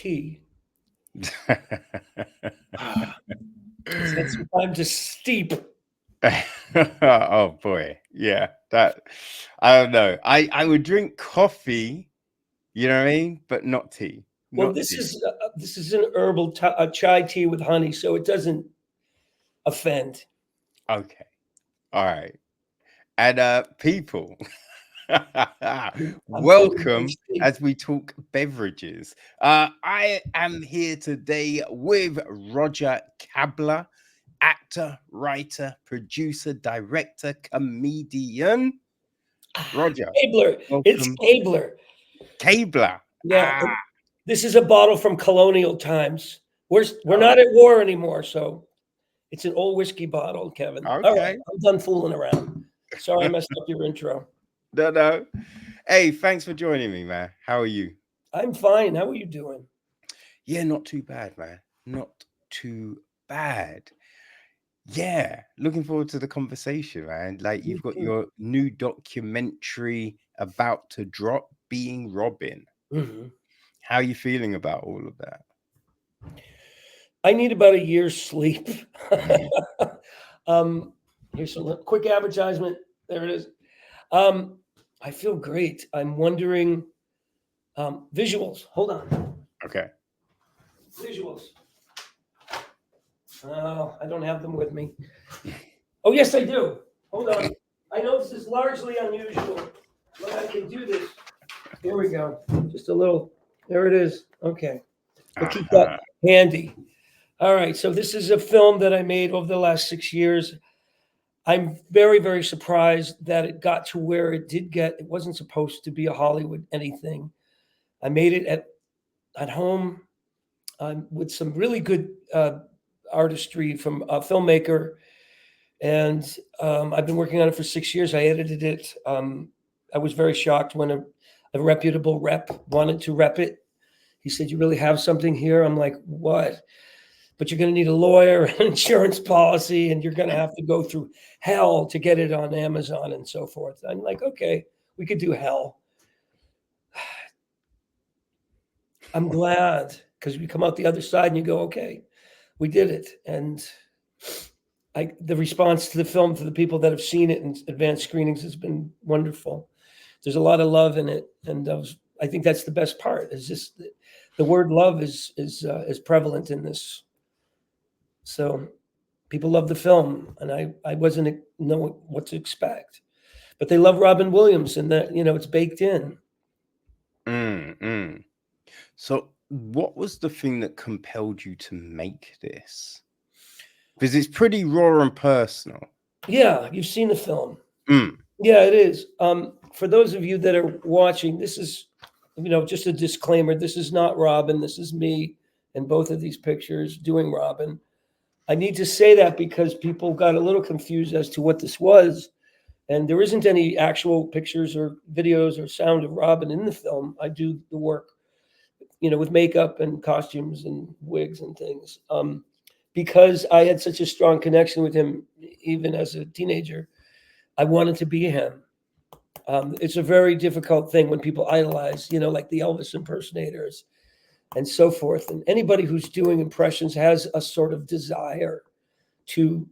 tea. It's had some time to steep. Oh boy, yeah. That I don't know. I would drink coffee, you know what I mean, but not tea. Well, Not tea. this is an herbal chai tea with honey, so it doesn't offend. Okay. All right. And people, I'm feeling very welcome steep. as we talk beverages. I am here today with Roger Kabler, actor, writer, producer, director, comedian. Roger, Kabler. It's welcome. Kabler. Kabler. Yeah, this is a bottle from colonial times. We're not at war anymore, so it's an old whiskey bottle, Kevin. All right, Okay. I'm done fooling around. Sorry I messed up your intro. No, no. Hey, thanks for joining me, man. How are you? I'm fine. How are you doing? Yeah, not too bad, man. Not too bad. Yeah, looking forward to the conversation, man. Like Me you've got too. your new documentary about to drop, Being Robin. Mhm. How are you feeling about all of that? I need about a year's sleep. Mhm. um, here's some quick advertisement. There it is. Um, I feel great. I'm wondering visuals. Hold on. Okay. Visuals. Oh, I don't have them with me. Oh, yes, I do. Hold on. I know this is largely unusual, but I can do this. Here we go. Just a little. There it is. Okay. We'll keep that Uh-huh. handy. All right. So this is a film that I made over the last 6 years. I'm very, very surprised that it got to where it did get. It wasn't supposed to be a Hollywood anything. I made it at home with some really good artistry from a filmmaker, and I've been working on it for 6 years. I edited it. I was very shocked when a reputable rep wanted to rep it. He said, "You really have something here?" I'm like, "What?" But you're going to need a lawyer, an insurance policy, and you're going to have to go through hell to get it on Amazon and so forth. I'm like, okay, we could do hell. I'm glad because we come out the other side and you go, okay, we did it. And the response to the film for the people that have seen it in advanced screenings has been wonderful. There's a lot of love in it, and I think that's the best part. Is just the word love is prevalent in this. So people love the film, and I wasn't know what to expect, but they love Robin Williams, and that it's baked in. Mm. So, what was the thing that compelled you to make this? Because it's pretty raw and personal. Yeah, you've seen the film. Mm. Yeah, it is. For those of you that are watching, this is just a disclaimer. This is not Robin. This is me in both of these pictures doing Robin. I need to say that because people got a little confused as to what this was. And there isn't any actual pictures or videos or sound of Robin in the film. I do the work, with makeup and costumes and wigs and things. Because I had such a strong connection with him, even as a teenager, I wanted to be him. It's a very difficult thing when people idolize, like the Elvis impersonators and so forth. And anybody who's doing impressions has a sort of desire to,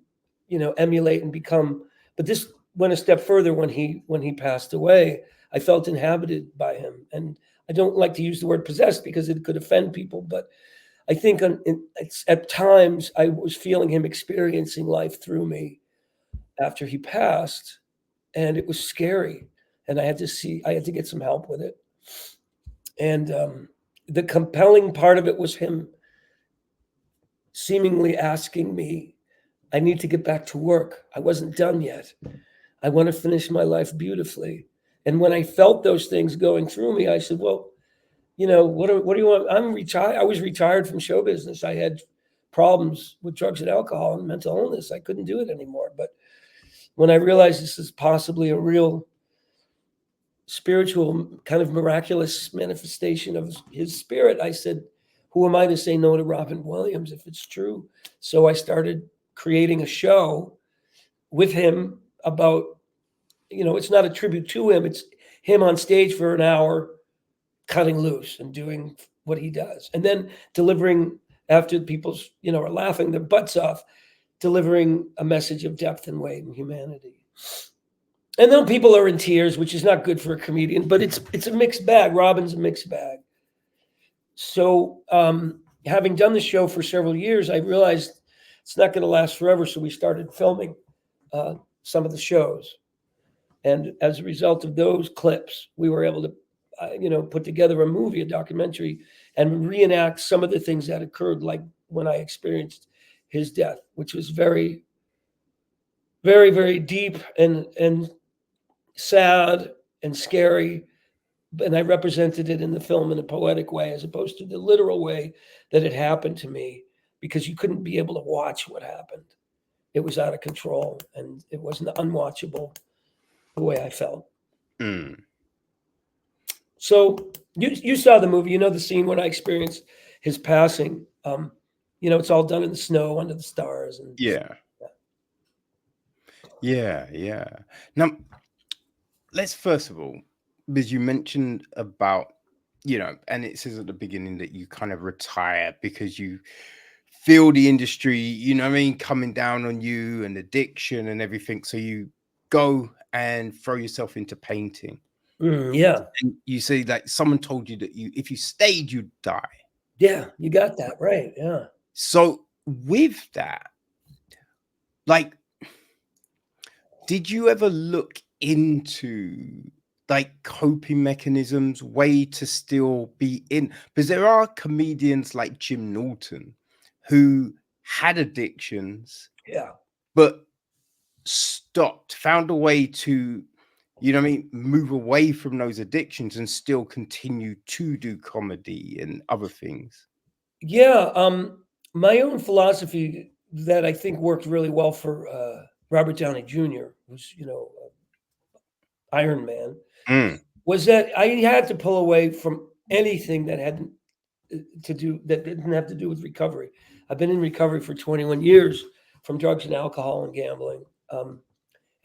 emulate and become. But this went a step further when he passed away. I felt inhabited by him, and I don't like to use the word possessed because it could offend people, but I think at times I was feeling him experiencing life through me after he passed, and it was scary. And I had to get some help with it. And the compelling part of it was him seemingly asking me, I need to get back to work. I wasn't done yet. I want to finish my life beautifully. And when I felt those things going through me, I said, well, what do you want? I'm retired. I was retired from show business. I had problems with drugs and alcohol and mental illness. I couldn't do it anymore. But when I realized this is possibly a real spiritual, kind of miraculous manifestation of his spirit, I said, who am I to say no to Robin Williams if it's true? So I started creating a show with him about, it's not a tribute to him. It's him on stage for an hour cutting loose and doing what he does, and then delivering after people's are laughing their butts off, delivering a message of depth and weight and humanity. And then people are in tears, which is not good for a comedian, but it's a mixed bag. Robin's a mixed bag. So having done the show for several years, I realized it's not going to last forever. So we started filming some of the shows. And as a result of those clips, we were able to, put together a movie, a documentary, and reenact some of the things that occurred, like when I experienced his death, which was very, very, very deep and sad and scary. And I represented it in the film in a poetic way, as opposed to the literal way that it happened to me, because you couldn't be able to watch what happened. It was out of control, and it wasn't unwatchable the way I felt. Mm. So you saw the movie, the scene when I experienced his passing. It's all done in the snow under the stars. And Yeah. Now, let's first of all, because you mentioned about, and it says at the beginning that you kind of retire because you feel the industry, coming down on you and addiction and everything. So you go and throw yourself into painting. Yeah. And you say like someone told you that if you stayed, you'd die. Yeah, you got that right. Yeah. So with that, like, did you ever look into like coping mechanisms, way to still be in? Because there are comedians like Jim Norton who had addictions, but stopped, found a way to, move away from those addictions and still continue to do comedy and other things. Yeah. My own philosophy that I think worked really well for Robert Downey Jr., who's, Iron Man, was that I had to pull away from anything that had that didn't have to do with recovery. I've been in recovery for 21 years from drugs and alcohol and gambling.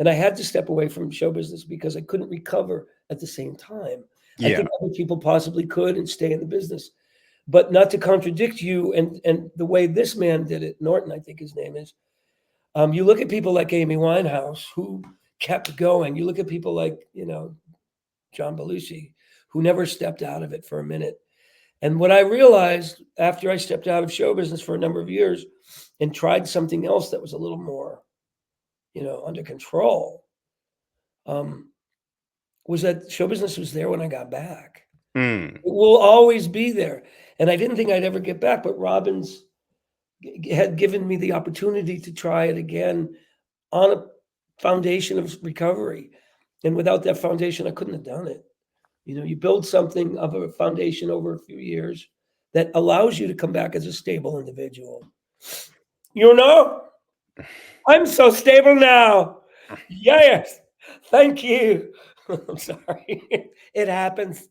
And I had to step away from show business because I couldn't recover at the same time. I think other people possibly could and stay in the business. But not to contradict you and the way this man did it, Norton, I think his name is. You look at people like Amy Winehouse, who kept going. You look at people like, John Belushi, who never stepped out of it for a minute. And what I realized after I stepped out of show business for a number of years and tried something else that was a little more, under control, was that show business was there when I got back. It will always be there. And I didn't think I'd ever get back, but Robbins had given me the opportunity to try it again on a foundation of recovery. And without that foundation, I couldn't have done it. You build something of a foundation over a few years that allows you to come back as a stable individual. I'm so stable now. Yes. Thank you. I'm sorry. It happens.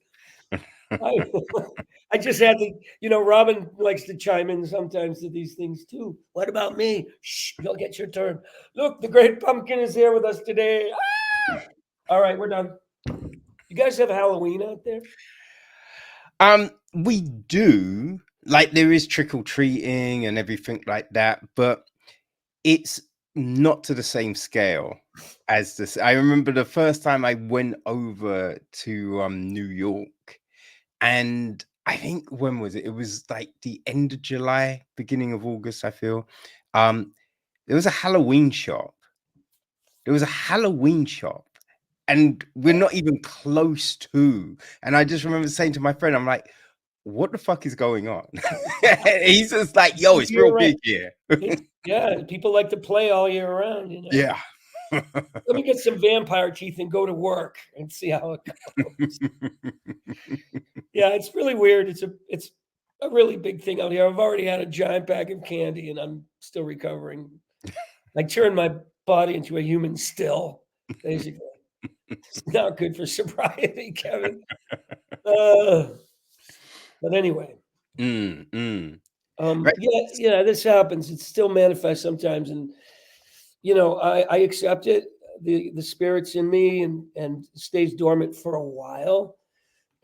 I just had to, Robin likes to chime in sometimes to these things too. What about me? Shh, you'll get your turn. Look, the great pumpkin is here with us today. Ah! All right, we're done. You guys have Halloween out there? We do. Like, there is trick-or-treating and everything like that, but it's not to the same scale as this. I remember the first time I went over to New York, and I think, when was it? It was like the end of July, beginning of August, I feel. There was a Halloween shop. And we're not even close to. And I just remember saying to my friend, I'm like, what the fuck is going on? He's just like, yo, it's real big here. Yeah, people like to play all year round, Yeah. Let me get some vampire teeth and go to work and see how it goes. Yeah, it's really weird. It's a really big thing out here. I've already had a giant bag of candy and I'm still recovering. I turned my body into a human still, basically. It's not good for sobriety, Kevin. But anyway. Right. Yeah, this happens. It still manifests sometimes. And, I accept it. The spirit's in me and stays dormant for a while.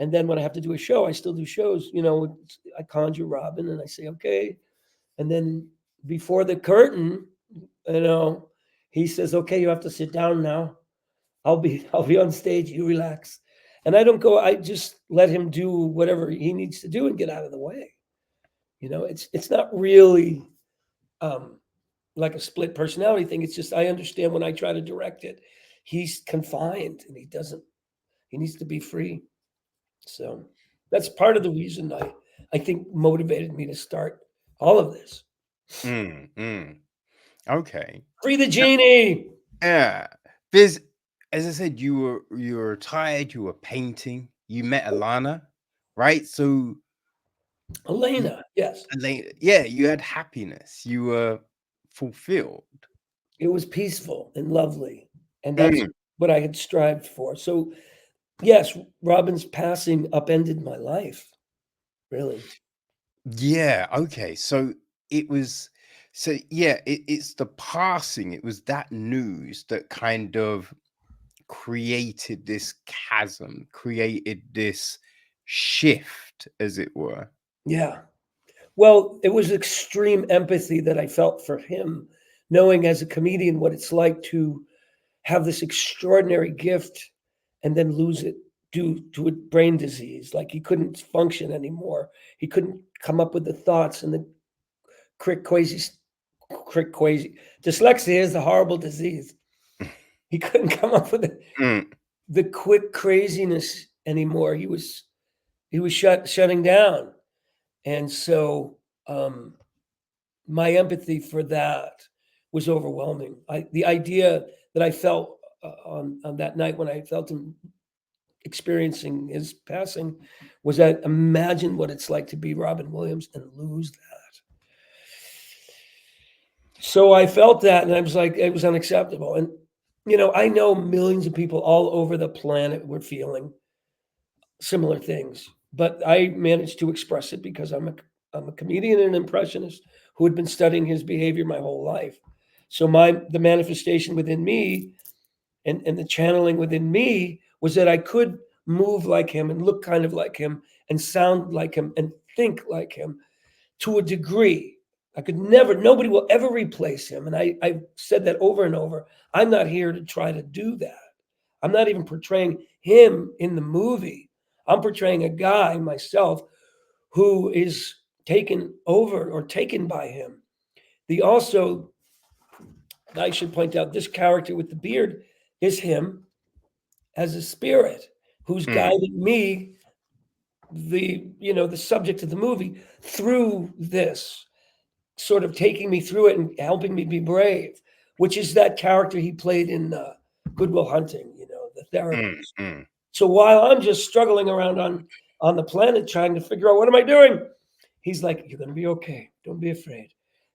And then when I have to do a show, I still do shows. You know, I conjure Robin and I say, okay. And then before the curtain, you know, he says, okay, you have to sit down now. I'll be on stage. You relax. And I don't go. I just let him do whatever he needs to do and get out of the way. You know, it's not really um, like a split personality thing. It's just I understand when I try to direct it, he's confined and he doesn't. He needs to be free. So that's part of the reason I think motivated me to start all of this. Okay. Free the genie. Yeah. There's, as I said, you were retired, you were painting, you met Alana, right? So Elena, yes. yeah, you had happiness, you were fulfilled. It was peaceful and lovely. And that's Mm. what I had strived for. So yes, Robin's passing upended my life. Really. Yeah, okay. So it was, so yeah, it's the passing, it was that news that kind of created this chasm, created this shift, as it were. Yeah. Well, it was extreme empathy that I felt for him, knowing as a comedian what it's like to have this extraordinary gift and then lose it due to a brain disease. Like he couldn't function anymore. He couldn't come up with the thoughts and the crick crazy. Dyslexia is a horrible disease. He couldn't come up with Mm, the quick craziness anymore. He was shutting down. And so my empathy for that was overwhelming. The idea that I felt on that night when I felt him experiencing his passing was that imagine what it's like to be Robin Williams and lose that. So I felt that, and I was like, it was unacceptable. And you know, I know millions of people all over the planet were feeling similar things, but I managed to express it because I'm a comedian and an impressionist who had been studying his behavior my whole life. So the manifestation within me and the channeling within me was that I could move like him and look kind of like him and sound like him and think like him to a degree. I could never, nobody will ever replace him. And I've said that over and over. I'm not here to try to do that. I'm not even portraying him in the movie. I'm portraying a guy myself who is taken over or taken by him. The also, I should point out, this character with the beard is him as a spirit who's mm, guiding me, the subject of the movie, through this, sort of taking me through it and helping me be brave, which is that character he played in Good Will Hunting, the mm, therapist. mm. So while I'm just struggling around on the planet trying to figure out what am I doing, he's like, "You're going to be okay. Don't be afraid."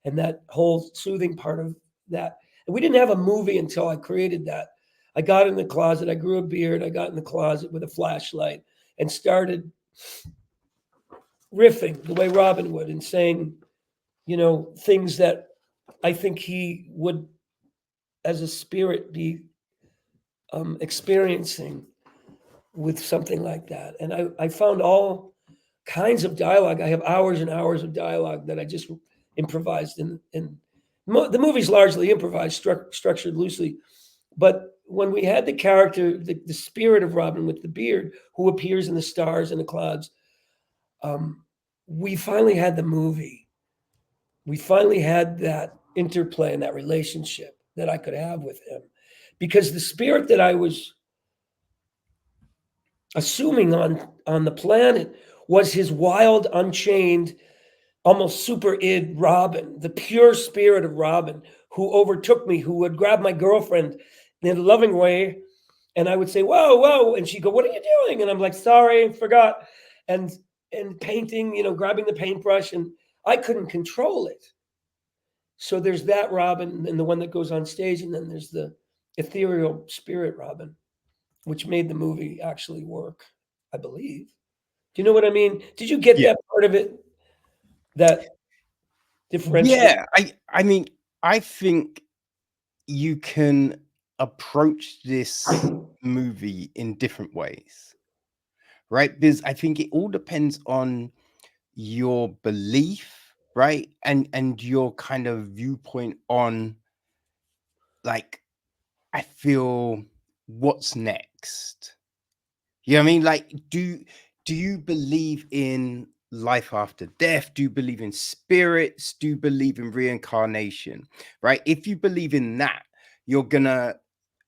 And that whole soothing part of that. And we didn't have a movie until I created that. I got in the closet. I grew a beard. I got in the closet with a flashlight and started riffing the way Robin would and saying, things that I think he would, as a spirit, be experiencing with something like that. And I found all kinds of dialogue. I have hours and hours of dialogue that I just improvised. The movie's largely improvised, structured loosely. But when we had the character, the spirit of Robin with the beard, who appears in the stars and the clouds, we finally had the movie. We finally had that interplay and that relationship that I could have with him. Because the spirit that I was assuming on the planet was his wild, unchained, almost super id Robin, the pure spirit of Robin, who overtook me, who would grab my girlfriend in a loving way. And I would say, "Whoa, whoa." And she'd go, "What are you doing?" And I'm like, "Sorry, I forgot." And painting, grabbing the paintbrush, and I couldn't control it. So there's that Robin and the one that goes on stage, and then there's the ethereal spirit Robin, which made the movie actually work, I believe. Do you know what I mean? Did you get Yeah. that part of it? That differentiate? Yeah. I mean, I think you can approach this movie in different ways, right? Because I think it all depends on your belief, right? And your kind of viewpoint on, like, I feel, what's next? You know what I mean? Like, do you believe in life after death? Do you believe in spirits? Do you believe in reincarnation? Right? If you believe in that, you're gonna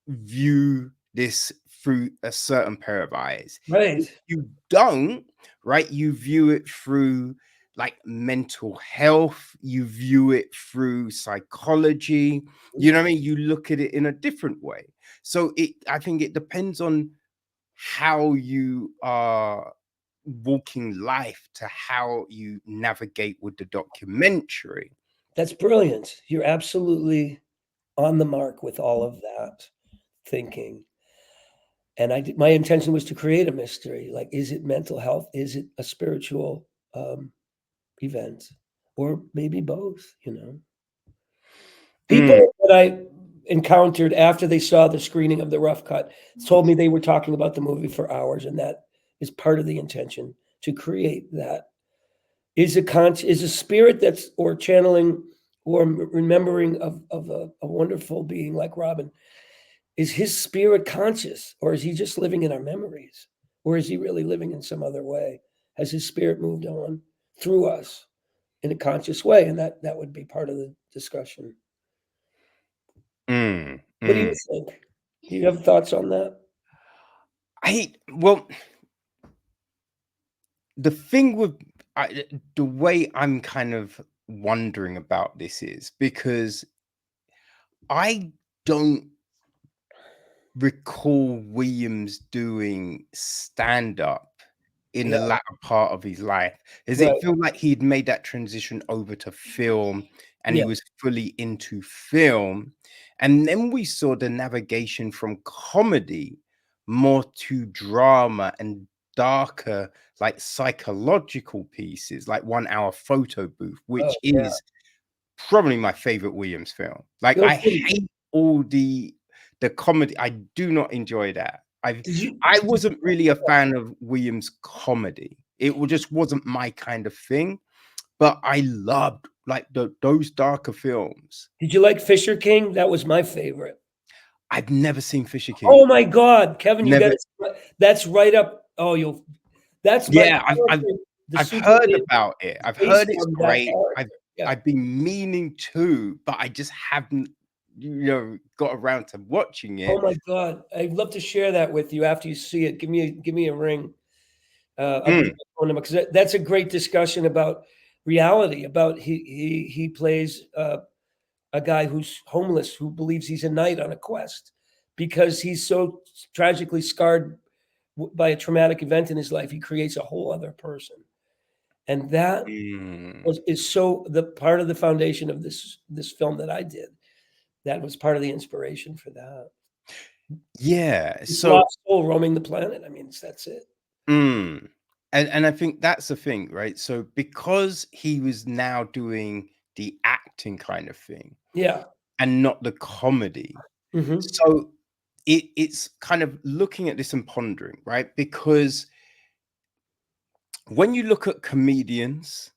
view this through a certain pair of eyes. If Right. you don't, right, you view it through like mental health, you view it through psychology, you know what I mean? You look at it in a different way. So I think it depends on how you are walking life to how you navigate with the documentary. That's brilliant. You're absolutely on the mark with all of that thinking. And my intention was to create a mystery. Like, is it mental health? Is it a spiritual event? Or maybe both, you know? Mm, People that I encountered after they saw the screening of the rough cut told me they were talking about the movie for hours, and that is part of the intention to create that. Is a spirit that's or channeling or remembering of a wonderful being like Robin, is his spirit conscious, or is he just living in our memories? Or is he really living in some other way? Has his spirit moved on through us in a conscious way? And that would be part of the discussion. mm, What do you mm. think? Do you have thoughts on that? Well, the thing with the way I'm kind of wondering about this is because I don't recall Williams doing stand up in the Yeah, latter part of his life. Does it right. feel like he'd made that transition over to film and he Yeah. was fully into film? And then we saw the navigation from comedy more to drama and darker, like psychological pieces, like 1 Hour Photo Booth, Oh, which yeah. is probably my favorite Williams film. Like, No I kidding. hate all the comedy. I do not enjoy that. Did you I did wasn't really a fan of Williams comedy. Just wasn't my kind of thing. But I loved like those darker films. did you like Fisher King? That was my favorite. I've never seen Fisher King. Oh my God, Kevin, you Never. gotta that's right up. Oh, you'll that's my Yeah, character, the I've super heard is about it. I've based heard it's on that great. character. Yeah. I've been meaning to, but I just haven't, got around to watching Oh it. my God. I'd love to share that with you after you see it. Give me a ring. I'll give you Mm, my phone number because that's a great discussion about reality. About he plays a guy who's homeless who believes he's a knight on a quest because he's so tragically scarred by a traumatic event in his life. He creates a whole other person, and that mm. is so the part of the foundation of this film that I did. That was part of the inspiration for that. Yeah. This So, lost soul roaming the planet. I mean, that's it. mm. And I think that's the thing, right? So because he was now doing the acting kind of thing Yeah. and not the comedy, Hmm. so it's kind of looking at this and pondering, right? Because when you look at comedians,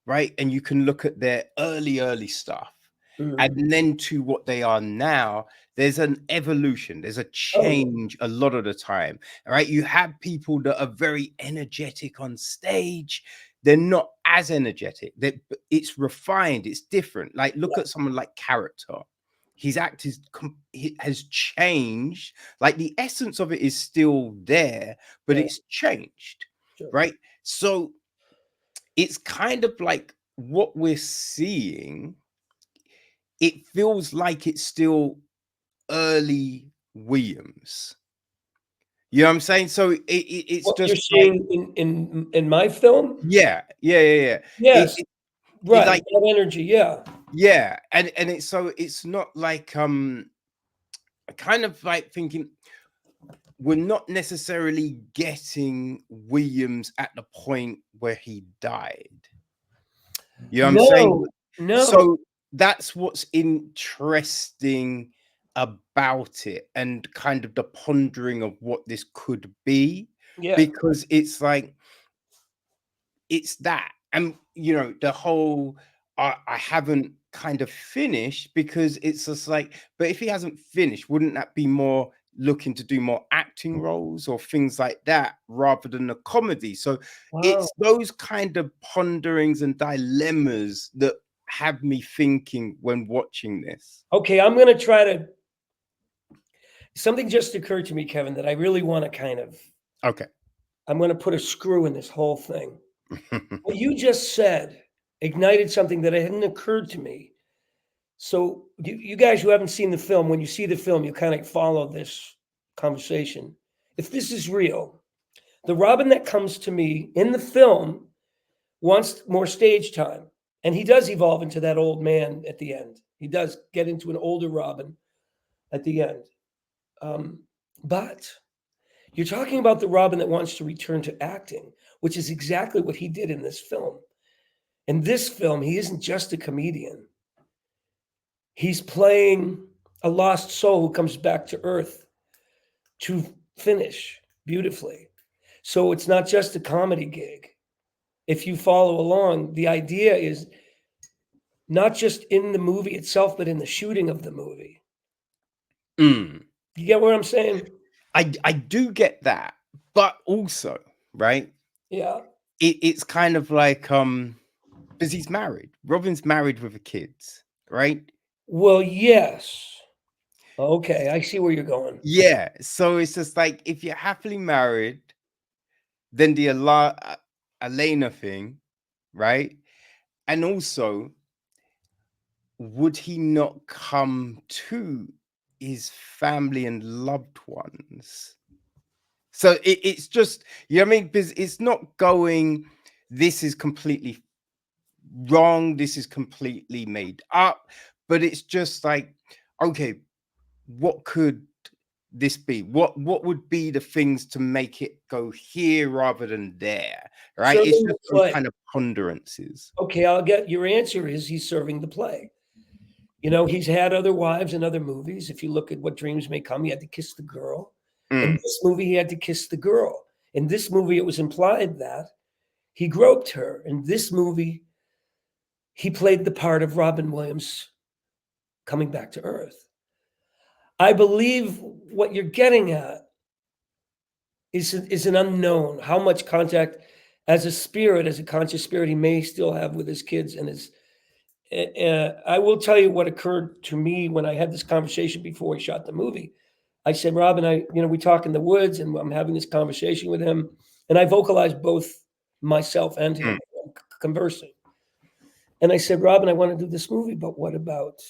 right, and you can look at their early stuff, Hmm. and then to what they are now, there's an evolution, there's a Oh yeah. change a lot of the time. All right, you have people that are very energetic on stage, they're not as energetic, it's refined, it's different. Like, look Yeah. at someone like Character. His act has changed. Like, the essence of it is still there, but Right. it's changed, Sure. right? So it's kind of like what we're seeing, it feels like it's still early Williams. You know what I'm saying? So it's What you're just like, seeing in my film? yeah. It, Yes. it, it Right. like, That energy. Yeah. yeah, and it's so it's not like kind of like thinking we're not necessarily getting Williams at the point where he died. You know what I'm saying? No. No. So that's what's interesting about it and kind of the pondering of what this could be. Yeah. because it's like it's that. And the whole I haven't kind of finished, because it's just like, but if he hasn't finished, wouldn't that be more looking to do more acting roles or things like that rather than a comedy? So Wow. it's those kind of ponderings and dilemmas that have me thinking when watching this. Okay, I'm going to try to. Something just occurred to me, Kevin, that I really want to kind of. Okay. I'm going to put a screw in this whole thing. What you just said ignited something that hadn't occurred to me. So, you guys who haven't seen the film, when you see the film, you kind of follow this conversation. If this is real, the Robin that comes to me in the film wants more stage time. And he does evolve into that old man at the end. He does get into an older Robin at the end. But you're talking about the Robin that wants to return to acting, which is exactly what he did in this film. In this film, he isn't just a comedian. He's playing a lost soul who comes back to Earth to finish beautifully. So it's not just a comedy gig. If you follow along, the idea is not just in the movie itself, but in the shooting of the movie. Mm. You get what I'm saying? I do get that, but also, right, Yeah. it's kind of like because he's married. Robin's married with a kids, right? Well, yes. Okay, I see where you're going. Yeah. So it's just like, if you're happily married, then the Elena thing, right? And also, would he not come to his family and loved ones? So it's just, you know what I mean? Because it's not going, this is completely wrong, this is completely made up, but it's just like, okay, what could this be? What would be the things to make it go here rather than there? Right? It's Serving the just those play. kind of ponderances. Okay, I'll get your answer is he's serving the play. You know, he's had other wives in other movies. If you look at What Dreams May Come, he had to kiss the girl. In Mm. this movie, he had to kiss the girl. In this movie, it was implied that he groped her. In this movie, he played the part of Robin Williams coming back to Earth. I believe what you're getting at is an unknown. How much contact as a spirit, as a conscious spirit, he may still have with his kids and his. I will tell you what occurred to me when I had this conversation before we shot the movie. I said, Robin, we talk in the woods, and I'm having this conversation with him, and I vocalized both myself and him conversing. And I said, Robin, I want to do this movie, but what about,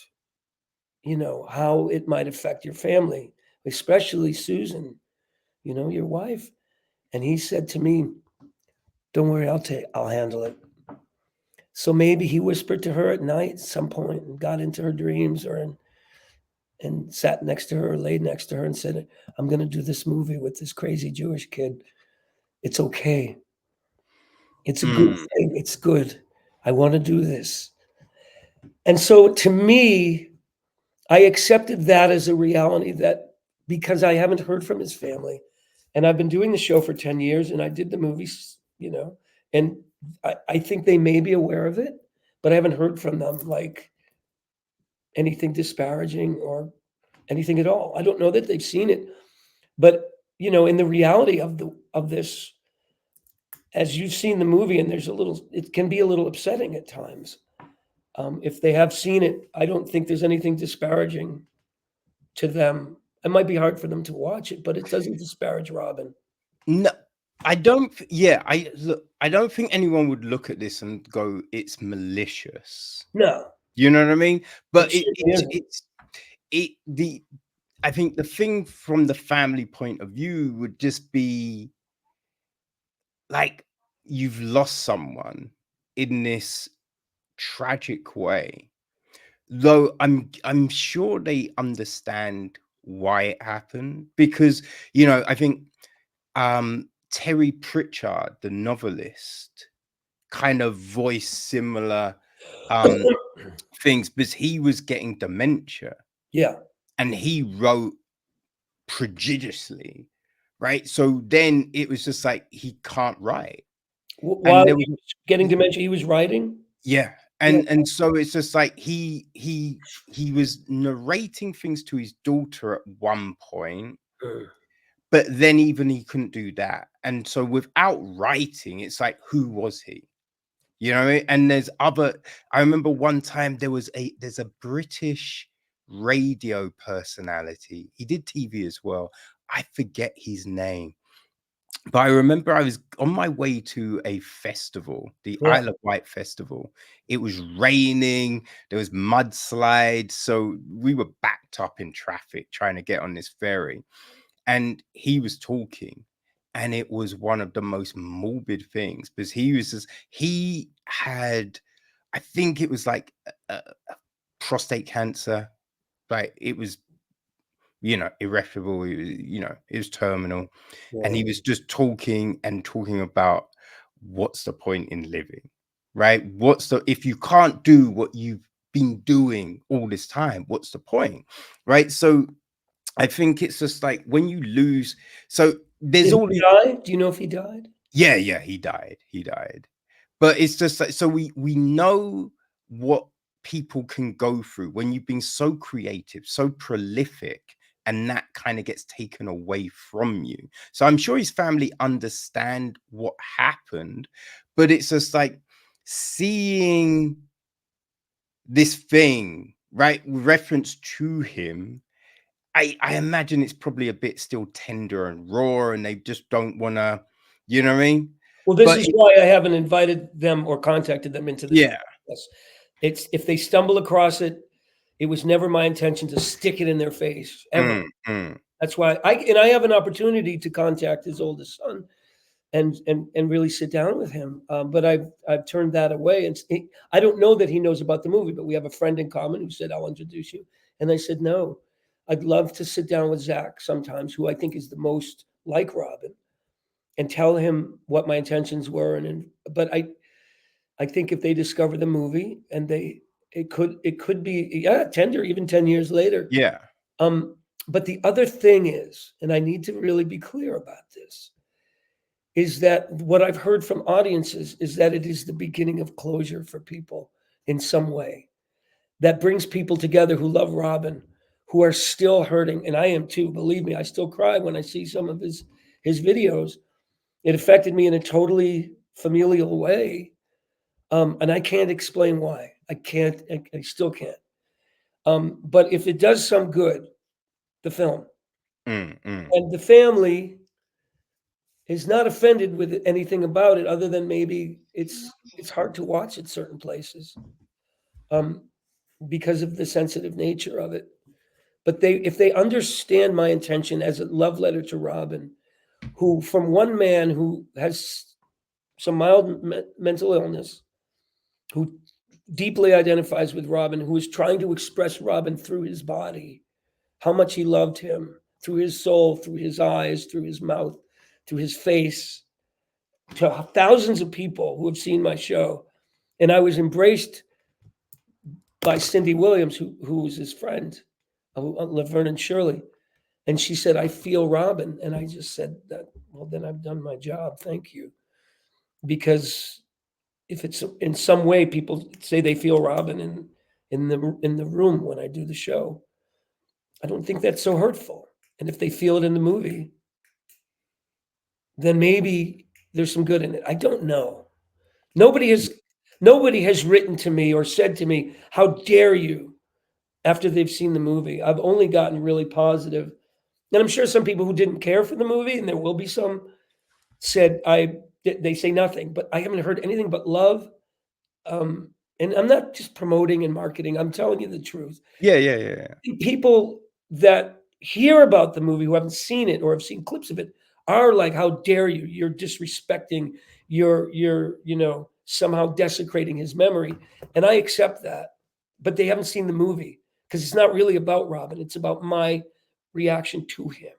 how it might affect your family, especially Susan, your wife. And he said to me, don't worry, I'll handle it. So maybe he whispered to her at night at some point and got into her dreams and sat next to her or laid next to her and said, I'm going to do this movie with this crazy Jewish kid. It's okay. It's a good Mm. thing. It's good. I want to do this. And so to me, I accepted that as a reality, that because I haven't heard from his family and I've been doing the show for 10 years and I did the movies, and I think they may be aware of it, but I haven't heard from them like anything disparaging or anything at all. I don't know that they've seen it, but in the reality of this, as you've seen the movie, and it can be a little upsetting at times. If they have seen it, I don't think there's anything disparaging to them. It might be hard for them to watch it, but it doesn't disparage Robin. No, I don't. Yeah, I don't think anyone would look at this and go, "It's malicious." No, You know what I mean? But it certainly isn't. I think the thing from the family point of view would just be like, you've lost someone in this tragic way. Though I'm sure they understand why it happened, because I think Terry Pritchard, the novelist, kind of voiced similar things, because he was getting dementia Yeah, and he wrote prodigiously, right? So then it was just like he can't write, While and there he was was getting dementia, he was writing? yeah, Yeah. and so it's just like he was narrating things to his daughter at one point, Mm. but then even he couldn't do that, and so without writing, it's like who was he? You know, what I mean? And there's other. I remember one time there's a British radio personality. He did TV as well. I forget his name, but I remember I was on my way to a festival, the Yeah. Isle of Wight festival. It was raining, there was mudslides, so we were backed up in traffic trying to get on this ferry. And he was talking, and it was one of the most morbid things because he had, I think it was like prostate cancer, like it was, irreparable. It was, it was terminal, and he Yeah. was just talking and talking about what's the point in living, right? If you can't do what you've been doing all this time, what's the point, right? So I think it's just like when you lose, so there's Did all he these, die? Do you know if he died? yeah, he died, but it's just like, so we know what people can go through when you've been so creative, so prolific, and that kind of gets taken away from you. So I'm sure his family understand what happened, but it's just like seeing this thing, right, with reference to him. I imagine it's probably a bit still tender and raw, and they just don't want to, you know what I mean? Well, this But is why I haven't invited them or contacted them into the show. yeah, Yes. It's if they stumble across it, it was never my intention to stick it in their face ever. mm, mm, That's why I have an opportunity to contact his oldest son and really sit down with him. But I've turned that away. And I don't know that he knows about the movie, but we have a friend in common who said, "I'll introduce you." And I said, "No, I'd love to sit down with Zach sometimes, who I think is the most like Robin, and tell him what my intentions were." But I think if they discover the movie and it could be, yeah, tender even 10 years later. yeah, Um, but the other thing is, and I need to really be clear about this, is that what I've heard from audiences is that it is the beginning of closure for people in some way that brings people together who love Robin, who are still hurting, and I am too. Believe me, I still cry when I see some of his videos. It affected me in a totally familial way, and I can't explain why. I can't. I still can't. But if it does some good, the film mm. and the family is not offended with anything about it, other than maybe it's hard to watch at certain places, um, because of the sensitive nature of it. But if they understand my intention as a love letter to Robin, who from one man who has some mild mental illness, who deeply identifies with Robin, who is trying to express Robin through his body, how much he loved him, through his soul, through his eyes, through his mouth, through his face, to thousands of people who have seen my show. And I was embraced by Cindy Williams, who was his friend, Laverne and Shirley. And she said, "I feel Robin." And I just said that, well, then I've done my job. Thank you. Because if it's in some way people say they feel Robin in the room when I do the show, I don't think that's so hurtful. And if they feel it in the movie, then maybe there's some good in it. I don't know. Nobody has nobody has written to me or said to me, "How dare you?" after they've seen the movie. I've only gotten really positive. And I'm sure some people who didn't care for the movie, and there will be some, said they say nothing, but I haven't heard anything but love. Um, and I'm not just promoting and marketing. I'm telling you the truth. Yeah. People that hear about the movie who haven't seen it or have seen clips of it are like, "How dare you? You're disrespecting, you're somehow desecrating his memory." And I accept that. But they haven't seen the movie because it's not really about Robin. It's about my reaction to him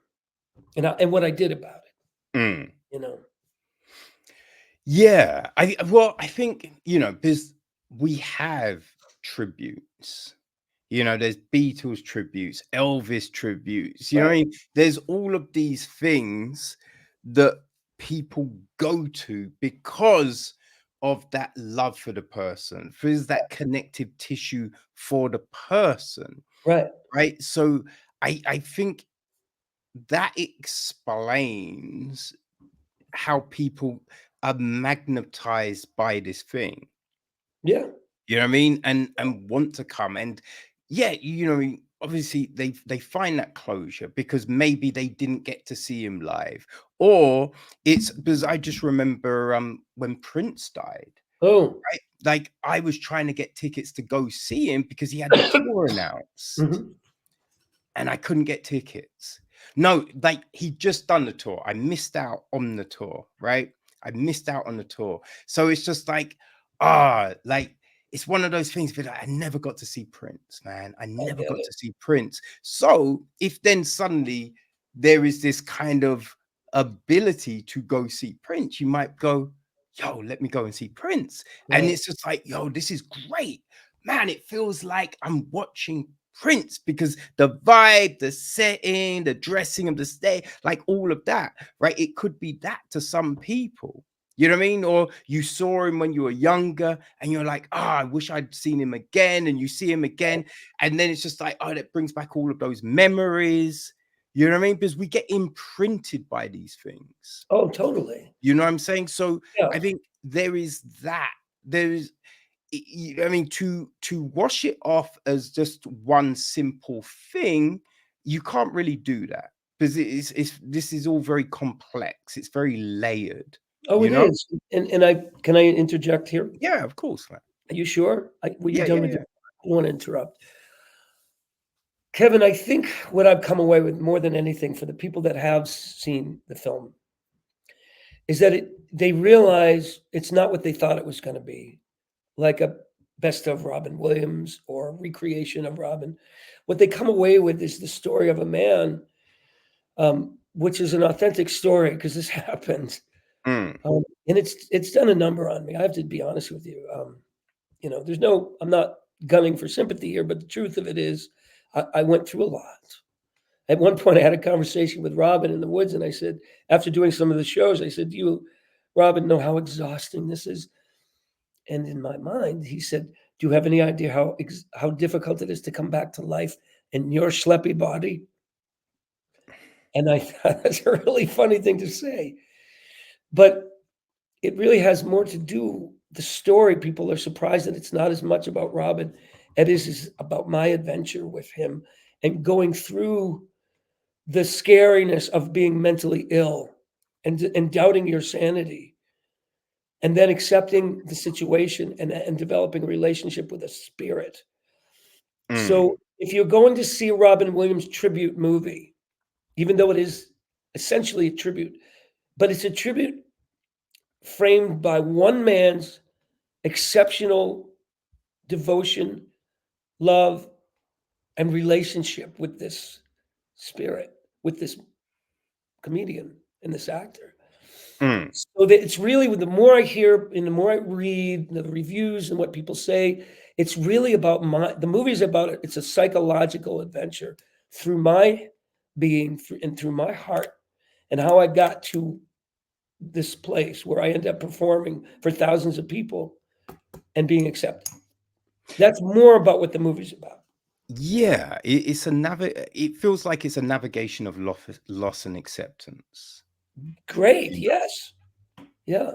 and what I did about it, Mm. you know. Yeah, I think, because we have tributes, You know, there's Beatles tributes, Elvis tributes, you know what I Right. mean? There's all of these things that people go to because of that love for the person, for that connective tissue for the person, Right. right? So I think that explains how people are magnetized by this thing. Yeah. You know what I mean? And want to come. And yeah, you know, obviously they find that closure because maybe they didn't get to see him live. Or it's because I just remember when Prince died, Oh. right? Like I was trying to get tickets to go see him because he had the tour announced Mhm. and I couldn't get tickets. No, like he just done the tour. I missed out on the tour, right? I missed out on the tour. So it's just like, like it's one of those things that I never got to see Prince, man. I I never get got it. to see Prince. So if then suddenly there is this kind of ability to go see Prince, you might go, yo, let me go and see Prince. And Right. it's just like, yo, this is great. Man, it feels like I'm watching Prince because the vibe, the setting, the dressing of the stage, like all of that, right? It could be that to some people. You know what I mean? Or you saw him when you were younger and you're like, I wish I'd seen him again. And you see him again. And then it's just like, oh, that brings back all of those memories. You know what I mean? Because we get imprinted by these things. Oh, totally. You know what I'm saying? So I Yeah. think there is that. There is I mean, to wash it off as just one simple thing, you can't really do that because it's this is all very complex. It's very layered, Oh, you it know? is. And I can I interject here? Yeah, of course, man. Are you sure? Were you Yeah, done yeah, with yeah. your I don't want to interrupt. Kevin, I think what I've come away with more than anything for the people that have seen the film is that they realize it's not what they thought it was going to be, like a best of Robin Williams or a recreation of Robin. What they come away with is the story of a man, which is an authentic story because this happened, Mm, and it's done a number on me. I have to be honest with you. There's no, I'm not gunning for sympathy here, but the truth of it is, I went through a lot. At one point, I had a conversation with Robin in the woods, and I said, after doing some of the shows, I said, "Do you, Robin, know how exhausting this is?" And in my mind, he said, "Do you have any idea how difficult it is to come back to life in your schleppy body?" And I thought that's a really funny thing to say, but it really has more to do. The story, people are surprised that it's not as much about Robin. It is about my adventure with him and going through the scariness of being mentally ill and doubting your sanity and then accepting the situation and developing a relationship with a spirit. mm, So if you're going to see a Robin Williams tribute movie, even though it is essentially a tribute, but it's a tribute framed by one man's exceptional devotion, love, and relationship with this spirit, with this comedian and this actor. mm, So that it's really, the more I hear and the more I read the reviews and what people say, it's really about the movie is about it. It's a psychological adventure through my being and through my heart and how I got to this place where I end up performing for thousands of people and being accepted. That's more about what the movie's about. yeah, it's it feels like it's a navigation of loss and acceptance. Great. You Yes. Yeah.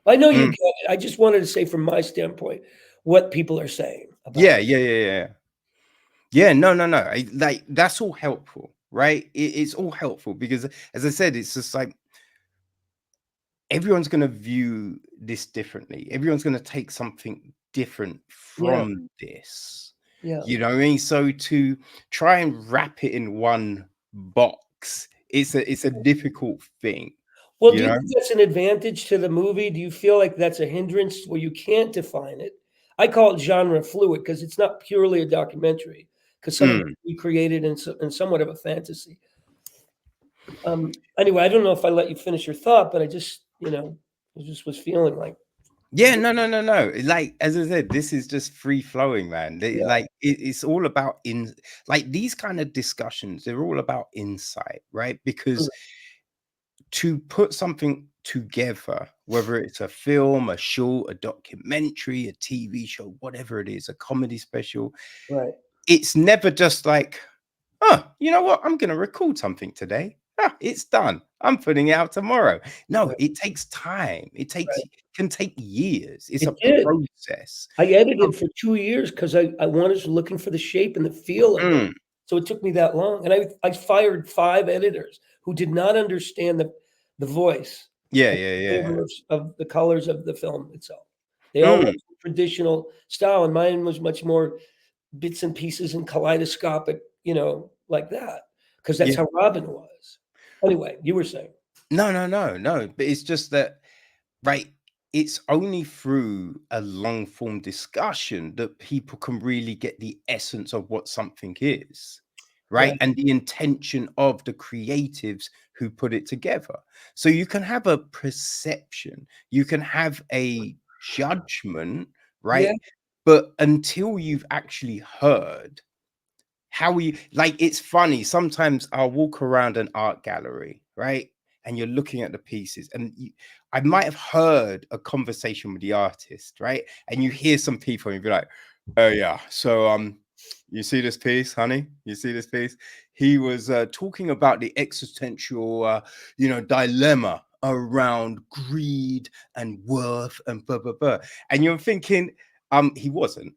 I know know? you get it. I just wanted to say from my standpoint what people are saying about Yeah, it. yeah, yeah, yeah. Yeah, no, no, no. Like that's all helpful, right? It's all helpful because, as I said, it's just like everyone's going to view this differently. Everyone's going to take something different Yeah. from this. Yeah. You know what I mean? So to try and wrap it in one box, it's a difficult thing. Well, You do you know? think that's an advantage to the movie? Do you feel like that's a hindrance where you can't define it? I call it genre fluid because it's not purely a documentary, because some of Mm. it's recreated in somewhat of a fantasy. Anyway, I don't know if I let you finish your thought, but I just, I just was feeling like, Yeah, no. Like, as I said, this is just free flowing, man. Yeah. Like, it's all about like these kind of discussions. They're all about insight, right? Because Mm. to put something together, whether it's a film, a short, a documentary, a TV show, whatever it is, a comedy special, Right. it's never just like, oh, you know what? I'm going to record something today. Ah, it's done. I'm putting it out tomorrow. No, Right. it takes time. Right. Can take years. It's It a did. process. I Oh, edited for 2 years because I wanted to looking for the shape and the feel of it. mm, So it took me that long, and I fired 5 editors who did not understand the voice yeah, and yeah, yeah. flavor of the colors of the film itself. They all Mm, went to traditional style, and mine was much more bits and pieces and kaleidoscopic, like that, because that's yeah. how Robin was. Anyway, you were saying. No. But it's just that, right? It's only through a long form discussion that people can really get the essence of what something is, right? Right. And the intention of the creatives who put it together. So you can have a perception, you can have a judgment, Yeah, right? But until you've actually heard, how are you, like, it's funny. Sometimes I'll walk around an art gallery, right? And you're looking at the pieces, and I might have heard a conversation with the artist, right? And you hear some people and you be like, oh yeah, so you see this piece, honey? You see this piece? He was talking about the existential dilemma around greed and worth and blah blah blah. And you're thinking, he wasn't,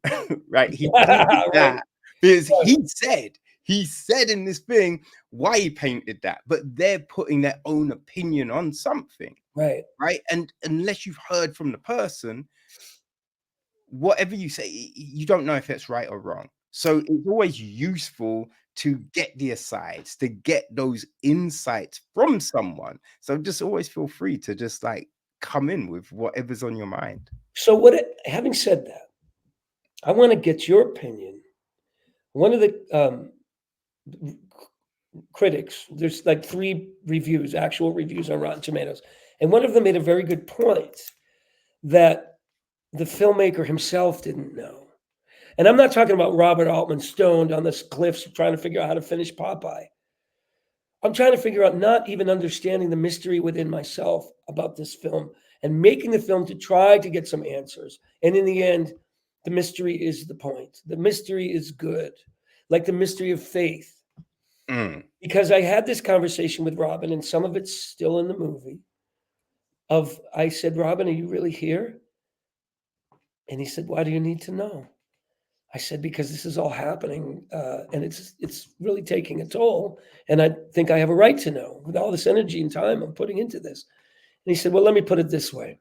right? He painted right, that because right, he said in this thing why he painted that, but they're putting their own opinion on something, right. right? And unless you've heard from the person, whatever you say, you don't know if it's right or wrong. So it's always useful to get the asides, to get those insights from someone. So just always feel free to just like come in with whatever's on your mind. So having said that, I wanna get your opinion. One of the, critics, there's like 3 reviews, actual reviews on Rotten Tomatoes, and one of them made a very good point that the filmmaker himself didn't know. And I'm not talking about Robert Altman stoned on the cliffs trying to figure out how to finish Popeye. I'm trying to figure out not even understanding the mystery within myself about this film and making the film to try to get some answers. And in the end, the mystery is the point. The mystery is good, like the mystery of faith. Mm, Because I had this conversation with Robin, and some of it's still in the movie. I said, Robin, are you really here? And he said, why do you need to know? I said, because this is all happening, and it's really taking a toll. And I think I have a right to know with all this energy and time I'm putting into this. And he said, well, let me put it this way.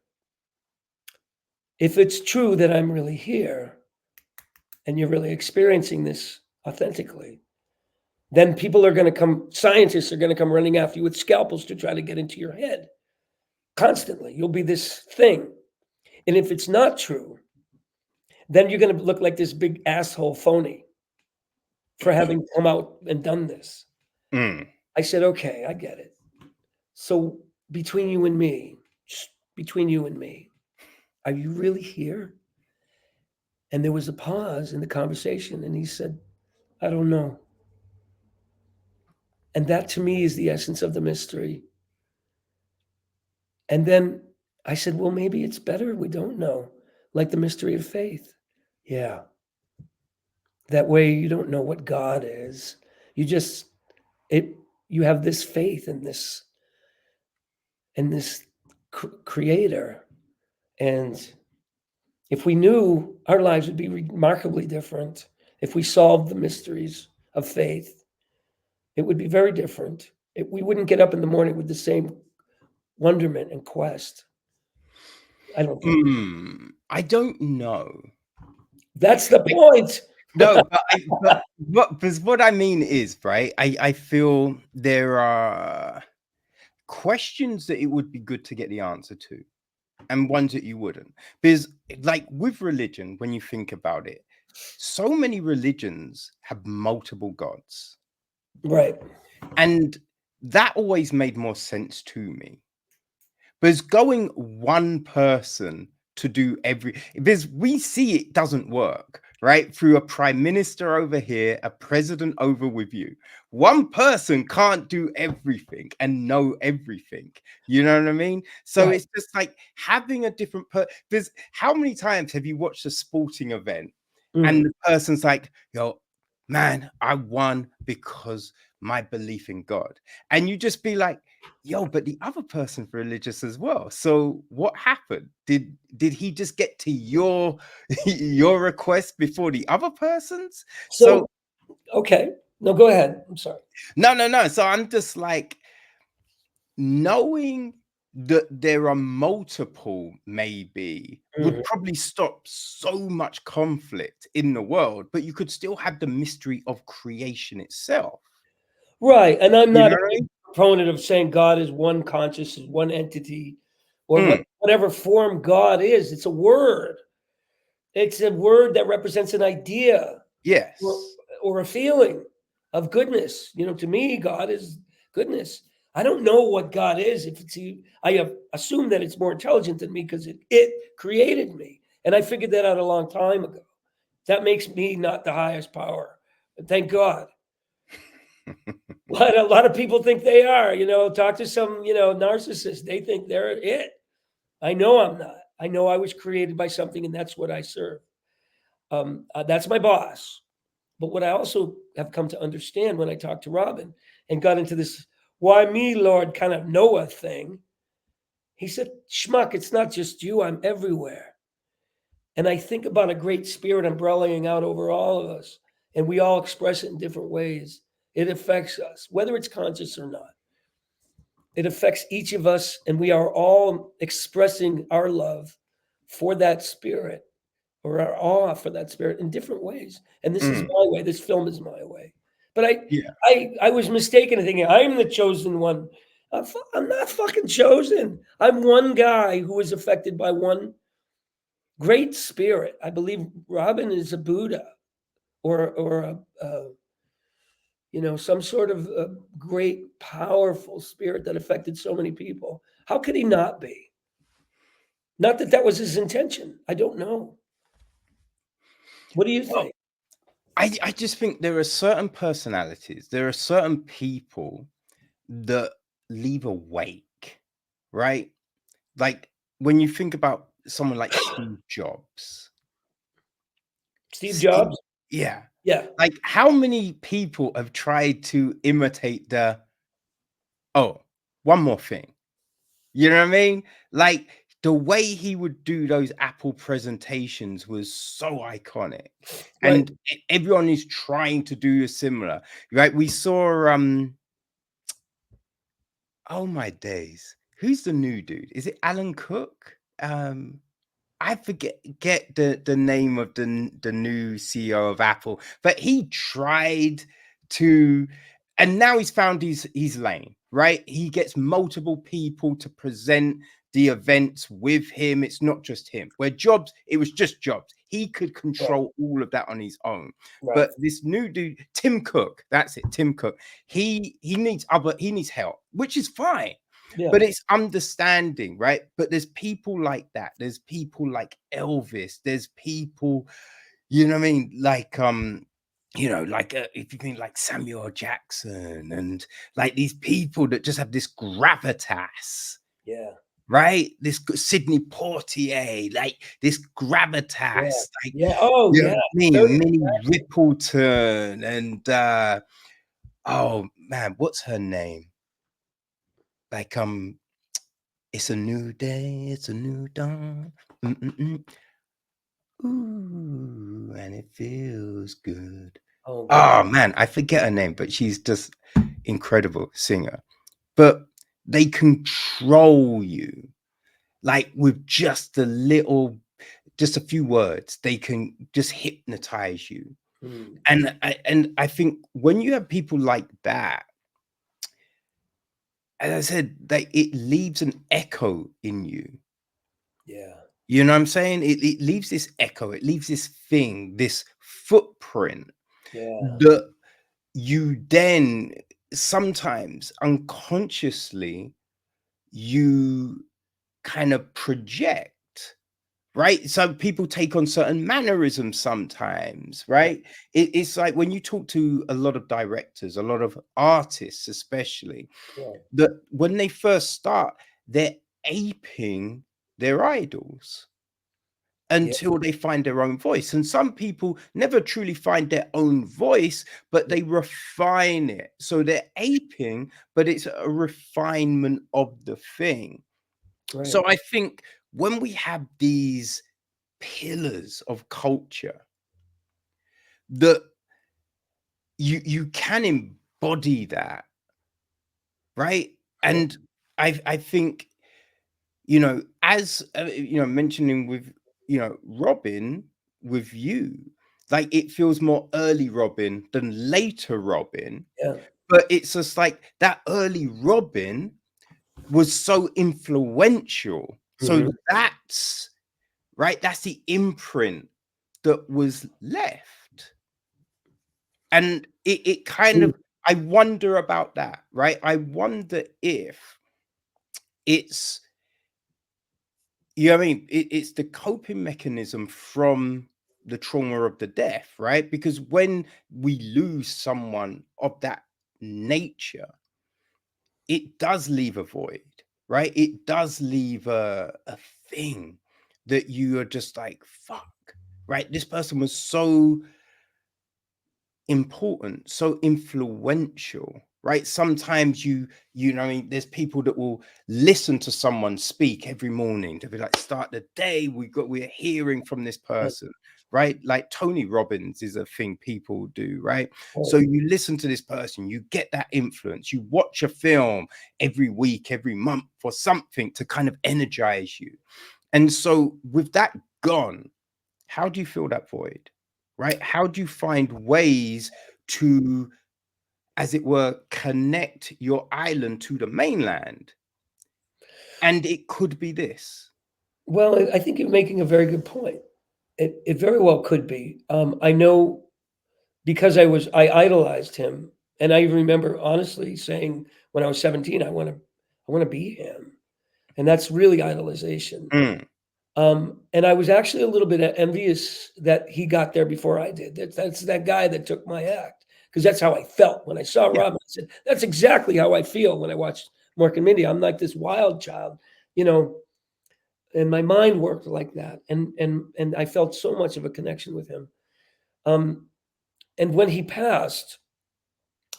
If it's true that I'm really here and you're really experiencing this authentically, then people are going to come, scientists are going to come running after you with scalpels to try to get into your head constantly. You'll be this thing. And if it's not true, then you're going to look like this big asshole phony for having come out and done this. mm. I said, okay, I get it. So between you and me, just between you and me, are you really here? And there was a pause in the conversation, and he said, I don't know. And that to me is the essence of the mystery. And then I said, well, maybe it's better we don't know, like the mystery of faith. Yeah. That way you don't know what God is. You just it you have this faith in this creator. And if we knew, our lives would be remarkably different. If we solved the mysteries of faith, it would be very different. We wouldn't get up in the morning with the same wonderment and quest. I don't think. I don't know. That's the point. No, but what I mean is, right? I feel there are questions that it would be good to get the answer to, and ones that you wouldn't. Because, like with religion, when you think about it, so many religions have multiple gods, Right. and that always made more sense to me. Because going one person to do because we see it doesn't work, right? Through a prime minister over here, a president over with you. One person can't do everything and know everything. You know what I mean? So Right. it's just like having a different because how many times have you watched a sporting event and the person's like, yo, man, I won because my belief in God. And you just be like, yo, but the other person's religious as well. So what happened? Did he just get to your your request before the other person's? So So, okay. No, go ahead. I'm sorry. no. So I'm just like knowing that there are multiple maybe would probably stop so much conflict in the world, but you could still have the mystery of creation itself. Right. And I'm You not know a what I big mean? proponent of saying God is one conscious, is one entity, or Mm, whatever form God is. It's a word. It's a word that represents an idea or, yes. or a feeling of goodness. You know, to me, God is goodness. I don't know what God is. If it's, I assume that it's more intelligent than me because it created me. And I figured that out a long time ago. That makes me not the highest power. Thank God. But a lot of people think they are. You know, talk to some, narcissist. They think they're it. I know I'm not. I know I was created by something, and that's what I serve. That's my boss. But what I also have come to understand when I talked to Robin and got into this "why me, Lord" kind of Noah thing, he said, "Schmuck, it's not just you. I'm everywhere." And I think about a great spirit umbrellaing out over all of us, and we all express it in different ways. It affects us, whether it's conscious or not. It affects each of us, and we are all expressing our love for that spirit or our awe for that spirit in different ways. And this is Mm, my way. This film is my way. But yeah. I was mistaken in thinking I'm the chosen one. I'm not fucking chosen. I'm one guy who was affected by one great spirit. I believe Robin is a Buddha or some sort of a great, powerful spirit that affected so many people. How could he not be? Not that that was his intention. I don't know. What do you Well, think? I just think there are certain personalities, there are certain people that leave a wake, right? Like when you think about someone like Steve Jobs, Steve Steve, Jobs? yeah, Yeah. like how many people have tried to imitate oh, one more thing, you know what I mean? Like the way he would do those Apple presentations was so iconic, Right. and everyone is trying to do a similar, right? We saw oh my days. Who's the new dude? Is it Alan Cook? I forget get the name of the new CEO of Apple, but he tried to, and now he's found his lane, right? He gets multiple people to present the events with him. It's not just him. Where Jobs, it was just Jobs. He could Right. control all of that on his own. Right. But this new dude, Tim Cook, that's it, Tim Cook. He needs help, which is fine. Yeah. But it's understanding, right? But there's people like that. There's people like Elvis. There's people, you know what I mean? Like like if you think like Samuel Jackson and like these people that just have this gravitas, Yeah. right? This Sidney Poitier, like this Yeah. gravitas, like Yeah. Oh, you know yeah. what I mean? Very. Minnie Rippleton and oh man, what's her name? Like it's a new day, it's a new dawn. Mm-mm-mm. Ooh, and it feels good. Oh, God. Oh man, I forget her name, but she's just incredible singer. But they control you like with just a few words. They can just hypnotize you. Mm. And I think when you have people like that, as I said, it leaves an echo in you. Yeah. You know what I'm saying? It leaves this echo, it leaves this thing, this footprint Yeah. that you then sometimes unconsciously you kind of project, right? So people take on certain mannerisms sometimes, right? It's like when you talk to a lot of directors, a lot of artists, especially, Right. that when they first start, they're aping their idols Yeah. until they find their own voice. And some people never truly find their own voice, but they refine it. So they're aping, but it's a refinement of the thing. Right. So I think when we have these pillars of culture that you can embody that, right? Right. And I think, as mentioning with Robin, with you, like it feels more early Robin than later Robin, Yeah. but it's just like that early Robin was so influential. So Mhm. that's right, that's the imprint that was left. And it kind Mm. of, I wonder about that, right? I wonder if it's, you know what I mean? It's the coping mechanism from the trauma of the death, right? Because when we lose someone of that nature, it does leave a void, right? It does leave a thing that you are just like, fuck, right? This person was so important, so influential, right? Sometimes you know what I mean, there's people that will listen to someone speak every morning to be like, start the day, we're hearing from this Right. person, right? Like Tony Robbins is a thing people do, right? Right. So you listen to this person, you get that influence, you watch a film every week, every month for something to kind of energize you. And so with that gone, how do you fill that void, right? How do you find ways to, as it were, connect your island to the mainland? And it could be this. Well, I think you're making a very good point. It very well could be. I know because I idolized him, and I remember honestly saying when I was 17, I want to be him, and that's really idolization. Mm, And I was actually a little bit envious that he got there before I did. That's that guy that took my act because that's how I felt when I saw yeah. Robin. I said, "That's exactly how I feel when I watched Mark and Mindy." I'm like this wild child, you know, and my mind worked like that, and I felt so much of a connection with him. Um, and when he passed,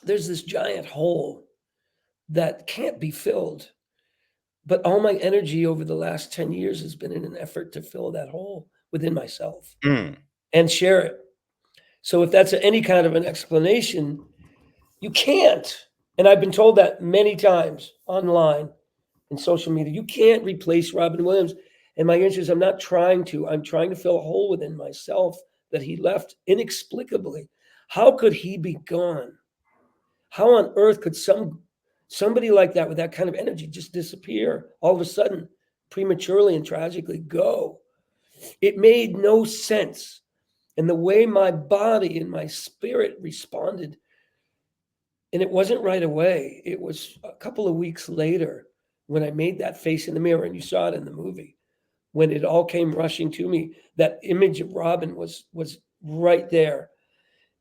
there's this giant hole that can't be filled. But all my energy over the last 10 years has been in an effort to fill that hole within myself Mm, and share it. So if that's any kind of an explanation, you can't. And I've been told that many times online and social media. You can't replace Robin Williams. And my answer is I'm not trying to. I'm trying to fill a hole within myself that he left inexplicably. How could he be gone? How on earth could somebody like that with that kind of energy just disappear all of a sudden, prematurely and tragically go? It made no sense. And the way my body and my spirit responded, and it wasn't right away. It was a couple of weeks later when I made that face in the mirror, and you saw it in the movie, when it all came rushing to me. That image of Robin was right there.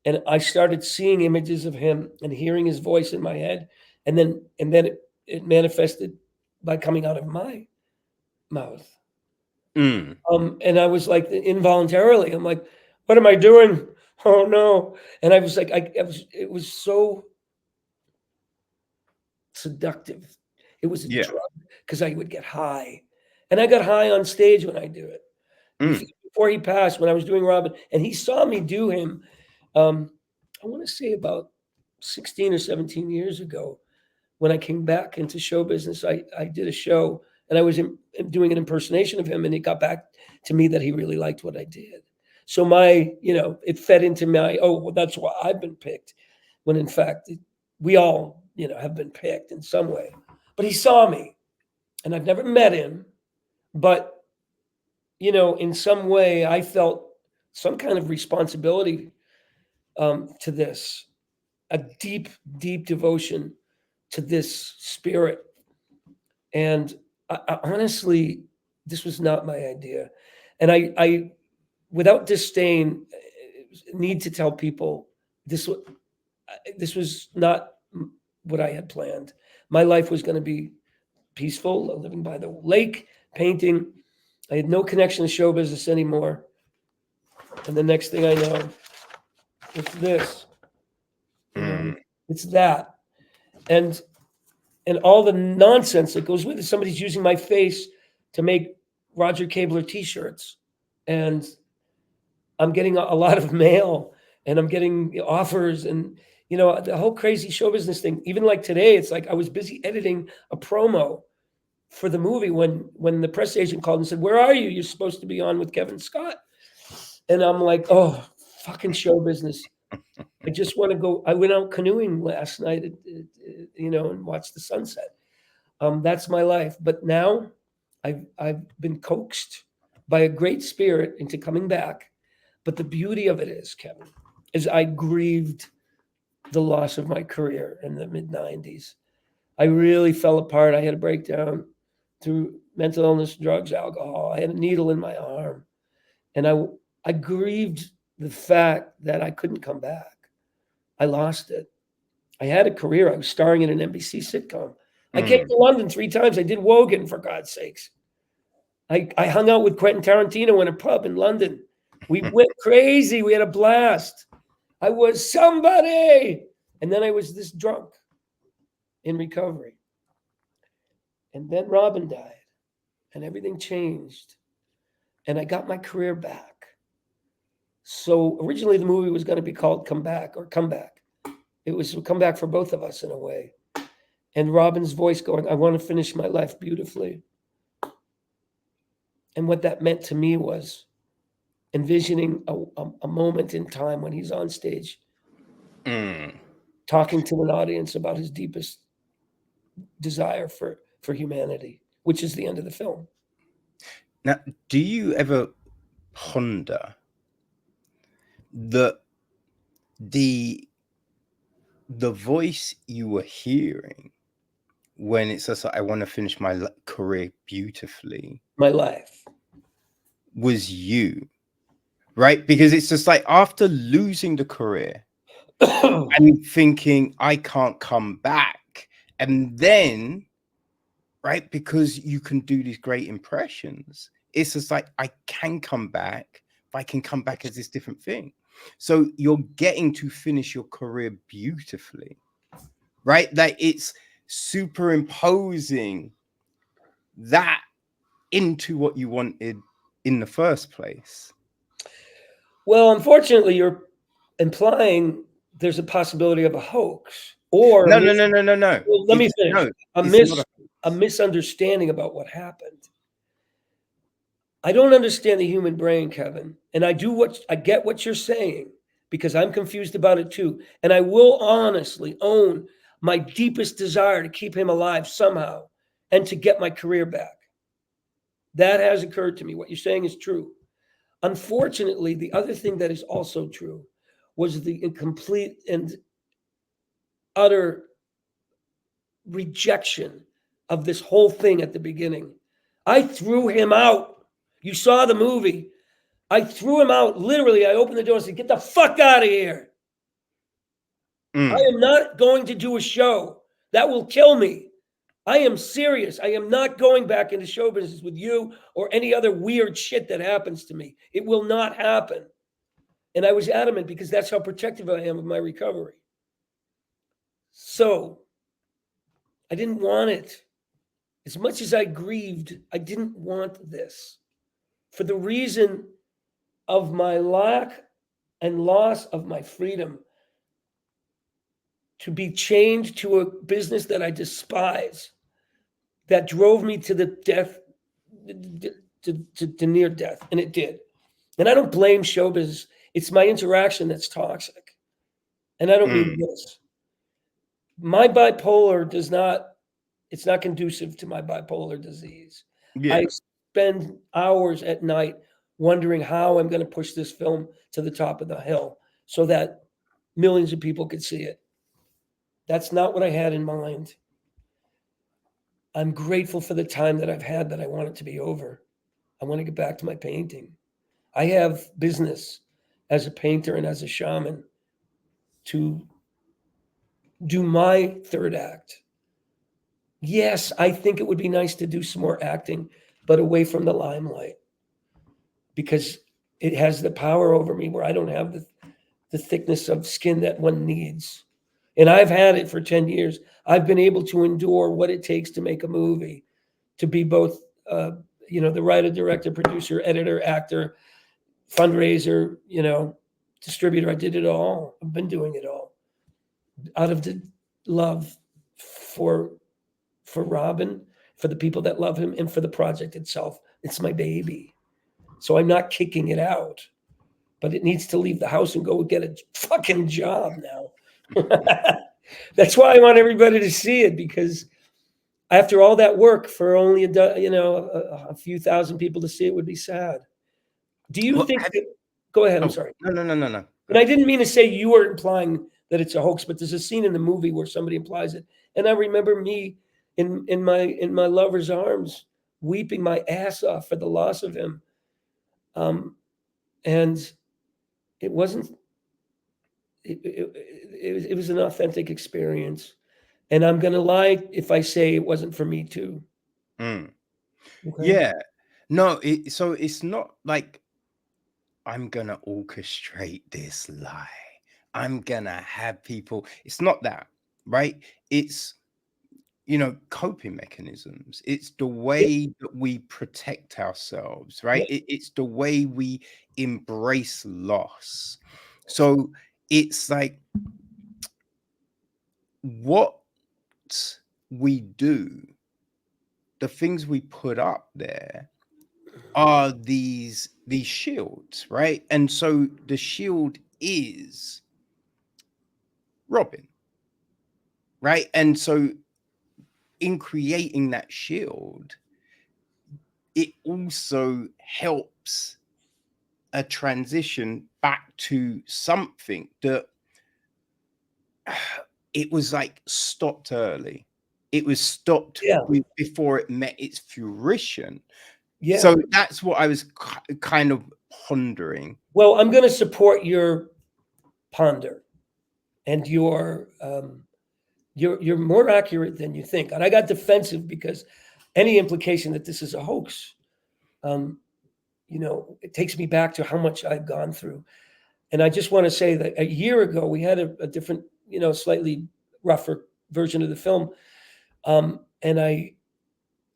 And I started seeing images of him and hearing his voice in my head. And then it manifested by coming out of my mouth. mm, And I was like involuntarily, I'm like, what am I doing? Oh no. And I was like, it was so seductive. It was a yeah. drug because I would get high. And I got high on stage when I do it. Mm, Before he passed, when I was doing Robin, and he saw me do him, um, I want to say about 16 or 17 years ago, when I came back into show business, I did a show and I was doing an impersonation of him, and it got back to me that he really liked what I did. So it fed into my, oh, well, that's why I've been picked, when in fact, we all, have been picked in some way. But he saw me, and I've never met him, but, in some way, I felt some kind of responsibility to this, a deep, deep devotion to this spirit. And honestly, this was not my idea. And I without disdain, need to tell people this was not what I had planned. My life was going to be peaceful, living by the lake, painting. I had no connection to show business anymore. And the next thing I know, it's this. You know, it's that. And all the nonsense that goes with it. Somebody's using my face to make Roger Kabler t-shirts. And I'm getting a lot of mail and I'm getting offers and, you know, the whole crazy show business thing. Even like today, it's like I was busy editing a promo for the movie when the press agent called and said, "Where are you? You're supposed to be on with Kevin Scott." And I'm like, oh, fucking show business. I just want to go. I went out canoeing last night, you know, and watched the sunset. That's my life. But now I've been coaxed by a great spirit into coming back. But the beauty of it is, Kevin, is I grieved the loss of my career in the mid 90s. I really fell apart. I had a breakdown through mental illness, drugs, alcohol. I had a needle in my arm. And I grieved the fact that I couldn't come back. I lost it. I had a career. I was starring in an NBC sitcom. I came to London 3 times. I did Wogan, for God's sakes. I hung out with Quentin Tarantino in a pub in London. We went crazy. We had a blast. I was somebody. And then I was this drunk in recovery. And then Robin died and everything changed. And I got my career back. So originally the movie was going to be called Come Back or Come Back. It was a comeback for both of us in a way. And Robin's voice going, "I want to finish my life beautifully." And what that meant to me was envisioning a moment in time when he's on stage talking to an audience about his deepest desire for humanity, which is the end of the film. Now, do you ever ponder that the voice you were hearing when it's just like, "I want to finish my career beautifully," My life was you, right? Because it's just like after losing the career and thinking, "I can't come back," and then, right, because you can do these great impressions, it's just like, I can come back, but I can come back as this different thing. So you're getting to finish your career beautifully, right? Like it's superimposing that into what you wanted in the first place. Well, unfortunately, you're implying there's a possibility of a hoax or No. Well, let me finish. No, it's not A misunderstanding about what happened. I don't understand the human brain, Kevin, and I get what you're saying because I'm confused about it too. And I will honestly own my deepest desire to keep him alive somehow and to get my career back. That has occurred to me. What you're saying is true. Unfortunately, the other thing that is also true was the incomplete and utter rejection of this whole thing at the beginning. I threw him out. You saw the movie. I threw him out. Literally, I opened the door and said, "Get the fuck out of here. I am not going to do a show. That will kill me. I am serious. I am not going back into show business with you or any other weird shit that happens to me. It will not happen." And I was adamant because that's how protective I am of my recovery. So I didn't want it. As much as I grieved, I didn't want this. For the reason of my lack and loss of my freedom to be chained to a business that I despise, that drove me to the death, to near death, and it did. And I don't blame show business. It's my interaction that's toxic. And I don't mean this. My bipolar it's not conducive to my bipolar disease. Yeah. I spend hours at night wondering how I'm going to push this film to the top of the hill so that millions of people could see it. That's not what I had in mind. I'm grateful for the time that I've had, but I want it to be over. I want to get back to my painting. I have business as a painter and as a shaman to do my third act. Yes, I think it would be nice to do some more acting, but away from the limelight, because it has the power over me where I don't have the thickness of skin that one needs. And I've had it for 10 years. I've been able to endure what it takes to make a movie, to be both, the writer, director, producer, editor, actor, fundraiser, distributor. I did it all. I've been doing it all out of the love for Robin, for the people that love him, and for the project itself. It's my baby. So I'm not kicking it out, but it needs to leave the house and go get a fucking job now. That's why I want everybody to see it, because after all that work for only a few thousand people to see it would be sad. Do you think that, go ahead, I'm sorry. No. And I didn't mean to say you were implying that it's a hoax, but there's a scene in the movie where somebody implies it. And I remember me in my lover's arms, weeping my ass off for the loss of him. And it wasn't, it was an authentic experience. And I'm going to lie if I say it wasn't for me too. Okay. Yeah. No, so it's not like I'm going to orchestrate this lie. I'm going to have people. It's not that, right? It's, coping mechanisms. It's the way that we protect ourselves, right? It's the way we embrace loss. So it's like what we do, the things we put up there are these shields, right? And so the shield is Robin, right? And so in creating that shield, it also helps a transition back to something that it was like stopped early. It was stopped before it met its fruition. Yeah. So that's what I was kind of pondering. Well, I'm going to support your ponder, and you're more accurate than you think. And I got defensive because any implication that this is a hoax, it takes me back to how much I've gone through. And I just want to say that a year ago, we had a different, slightly rougher version of the film. And I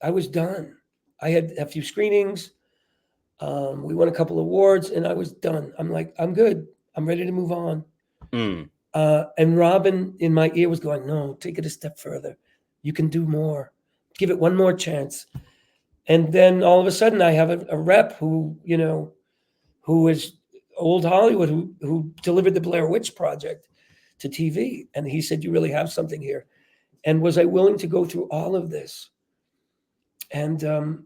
was done. I had a few screenings. We won a couple of awards, and I was done. I'm like, I'm good. I'm ready to move on. And Robin in my ear was going, no, take it a step further. You can do more. Give it one more chance. And then all of a sudden I have a rep who is old Hollywood, who delivered the Blair Witch Project to TV. And he said, you really have something here. And was I willing to go through all of this? And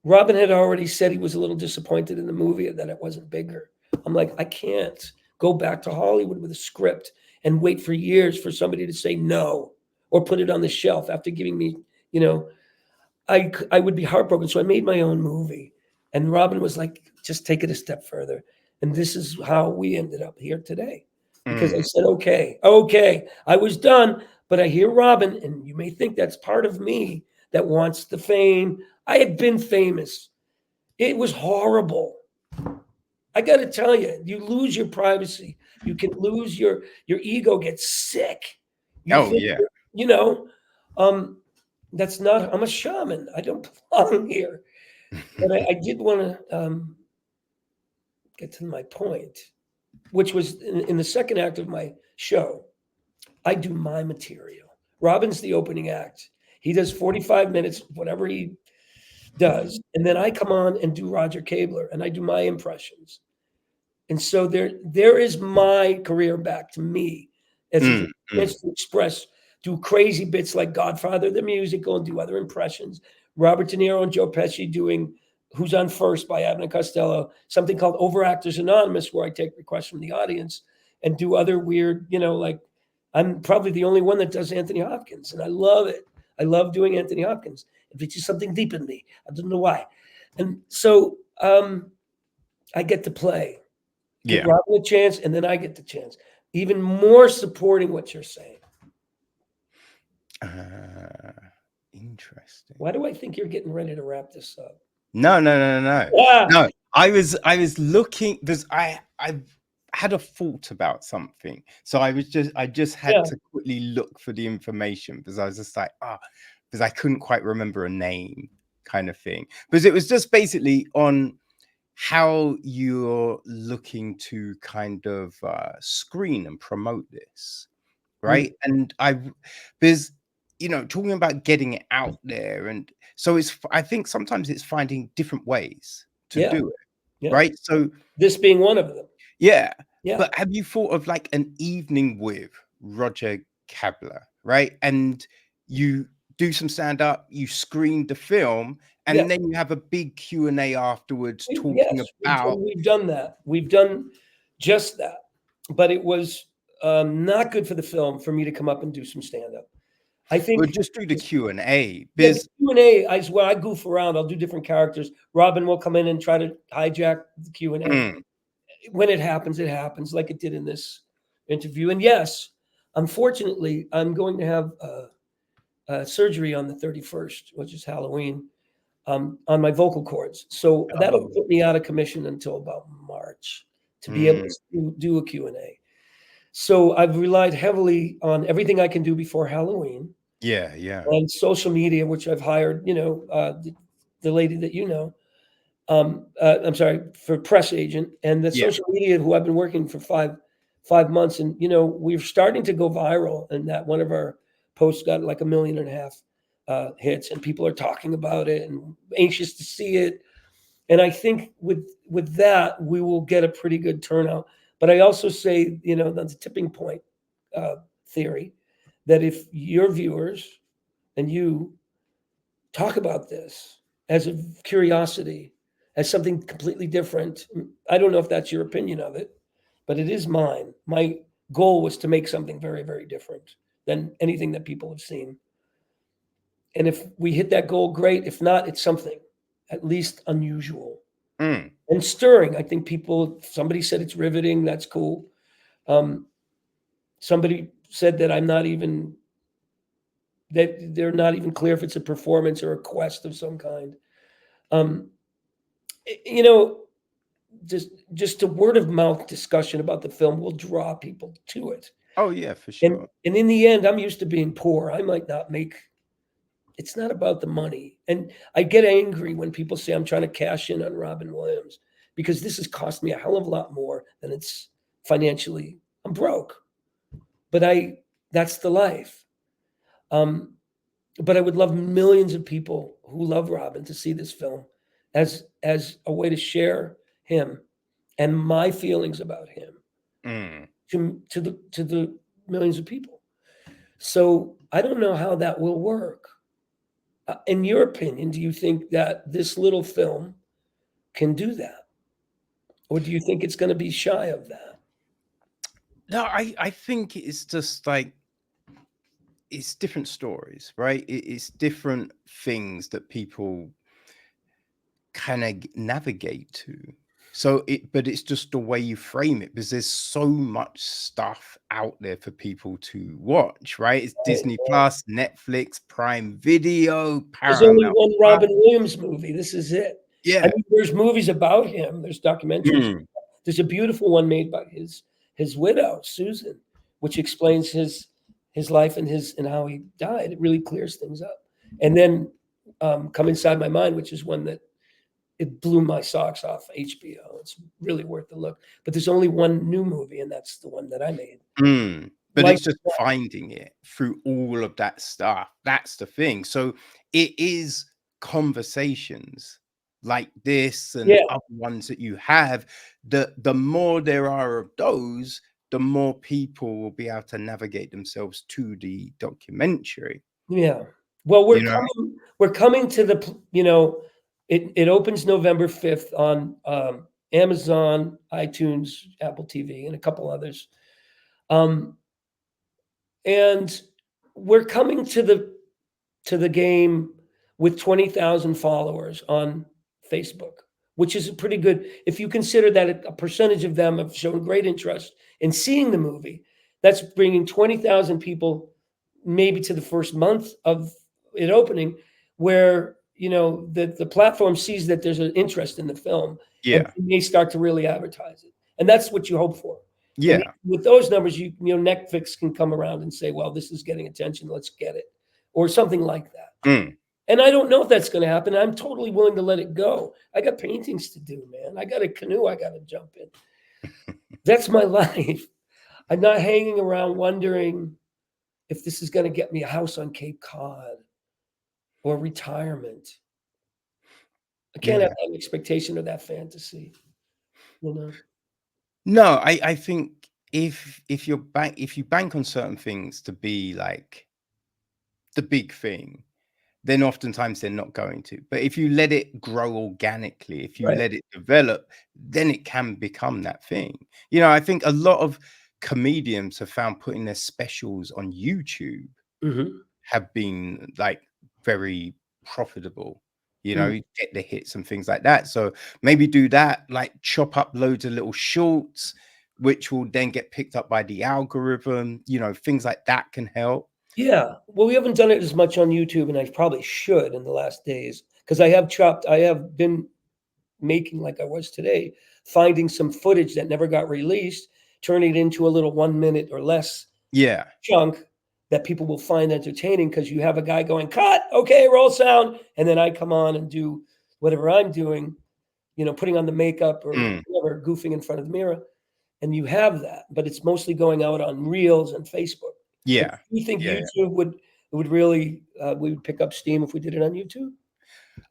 Robin had already said he was a little disappointed in the movie that it wasn't bigger. I'm like, I can't go back to Hollywood with a script and wait for years for somebody to say no or put it on the shelf after giving me, I would be heartbroken. So I made my own movie. And Robin was like, just take it a step further. And this is how we ended up here today. Because I said, okay, I was done. But I hear Robin, and you may think that's part of me that wants the fame. I had been famous. It was horrible. I got to tell you, you lose your privacy. You can lose your ego gets sick. That's not, I'm a shaman. I don't belong here. But I did want to get to my point, which was in the second act of my show. I do my material. Robin's the opening act. He does 45 minutes, whatever he does. And then I come on and do Roger Kabler, and I do my impressions. And so there is my career back to me as a chance to express, do crazy bits like Godfather the musical and do other impressions. Robert De Niro and Joe Pesci doing Who's on First by Abbott Costello, something called Overactors Anonymous, where I take requests from the audience and do other weird, like I'm probably the only one that does Anthony Hopkins, and I love it. I love doing Anthony Hopkins. It reaches something deep in me. I don't know why. And so I get to play, give Yeah. Robin a chance, and then I get the chance. Even more supporting what you're saying. Interesting. Why do I think you're getting ready to wrap this up? No. Ah, No, I was looking because I had a thought about something. So I just had yeah, to quickly look for the information because I was just like, because I couldn't quite remember a name kind of thing. Because it was just basically on how you're looking to kind of screen and promote this, mm, right? And because talking about getting it out there, and so I think sometimes it's finding different ways to yeah, do it, yeah. right? So This being one of them. yeah, Yeah, but have you thought of like an evening with Roger Kabler, right? And you do some stand up, you screen the film, yeah. and then you have a big Q&A afterwards talking Yes, about. we've done that. We've done just that. But it was not good for the film for me to come up and do some stand up. I Well, think just do the Q&A yeah, the because Q&A is where I goof around. I'll do different characters. Robin will come in and try to hijack the Q&A. When it happens, like it did in this interview. And yes, unfortunately, I'm going to have surgery on the 31st, which is Halloween, on my vocal cords. So that'll oh, put me out of commission until about March to be able mm, to do a Q&A. So I've relied heavily on everything I can do before Halloween yeah. and social media, which I've hired, the lady that you know, I'm sorry, for press agent and the Yeah. social media who I've been working for five months. And, we're starting to go viral and that one of our posts got like 1.5 million hits and people are talking about it and anxious to see it. And I think with that, we will get a pretty good turnout. But I also say, that's a tipping point theory that if your viewers and you talk about this as a curiosity, as something completely different. I don't know if that's your opinion of it, but it is mine. My goal was to make something very, very different than anything that people have seen. And if we hit that goal, great. If not, it's something at least unusual Mm. and stirring. I think somebody said it's riveting. That's cool. Somebody said that that they're not even clear if it's a performance or a quest of some kind. Um, you know, just a word of mouth discussion about the film will draw people to it. Oh, yeah, for And sure. and in the end, I'm used to being poor. I might not make it's not about the money. And I get angry when people say I'm trying to cash in on Robin Williams because this has cost me a hell of a lot more than it's financially. I'm broke. But that's the life. Um, but I would love millions of people who love Robin to see this film as a way to share him and my feelings about him Mm. to the millions of people. So I don't know how that will work. In your opinion, do you think that this little film can do that, or do you think it's going to be shy of that? No, I think it's just like it's different stories, right? It's different things that people kind of navigate to. But it's just the way you frame it because there's so much stuff out there for people to watch, right? It's Right, Disney right. Plus, Netflix, Prime Video, There's only Paramount one Plus. Robin Williams movie. This is it. I Yeah. mean, there's movies about him. There's documentaries. Mm. There's a beautiful one made by his widow, Susan, which explains his life and how he died. It really clears things up. And then Come Inside My Mind, which is one that it blew my socks off HBO. It's really worth the look. But there's only one new movie, and that's the one that I made. Mm. But Like it's just finding it through all of that stuff. That's the thing. So it is conversations like this and yeah, other ones that you have. The more there are of those, the more people will be able to navigate themselves to the documentary. yeah. Well, You know? we're coming to it opens November 5th on Amazon, iTunes, Apple TV, and a couple others. Um, and we're coming to the game with 20,000 followers on Facebook, which is a pretty good, if you consider that a percentage of them have shown great interest in seeing the movie, that's bringing 20,000 people maybe to the first month of it opening, where, you know, the platform sees that there's an interest in the film and Yeah. may start to really advertise it. And that's what you hope for. And Yeah. with those numbers, you know, Netflix can come around and say, well, this is getting attention, let's get it, or something like that. Mm. And I don't know if that's going to happen. I'm totally willing to let it go. I got paintings to do, man. I got a canoe I got to jump in. That's my life. I'm not hanging around wondering if this is going to get me a house on Cape Cod or retirement. I can't have that expectation or that fantasy, you know? No, I think if you bank on certain things to be like the big thing, then oftentimes they're not going to. But if you let it grow organically, if you Right. let it develop, then it can become that thing. You know, I think a lot of comedians have found putting their specials on YouTube Mhm. have been like very profitable. You know, Mm. you get the hits and things like that. So maybe do that, like chop up loads of little shorts, which will then get picked up by the algorithm. You know, things like that can help. Yeah. Well, we haven't done it as much on YouTube, and I probably should in the last days, because I have been making, like I was today, finding some footage that never got released, turning it into a little 1 minute or less Yeah. chunk that people will find entertaining, because you have a guy going, cut, okay, roll sound. And then I come on and do whatever I'm doing, you know, putting on the makeup or Mm. whatever, goofing in front of the mirror. And you have that, but it's mostly going out on Reels and Facebook. But Yeah. do you think Yeah. YouTube would really we would pick up steam if we did it on YouTube?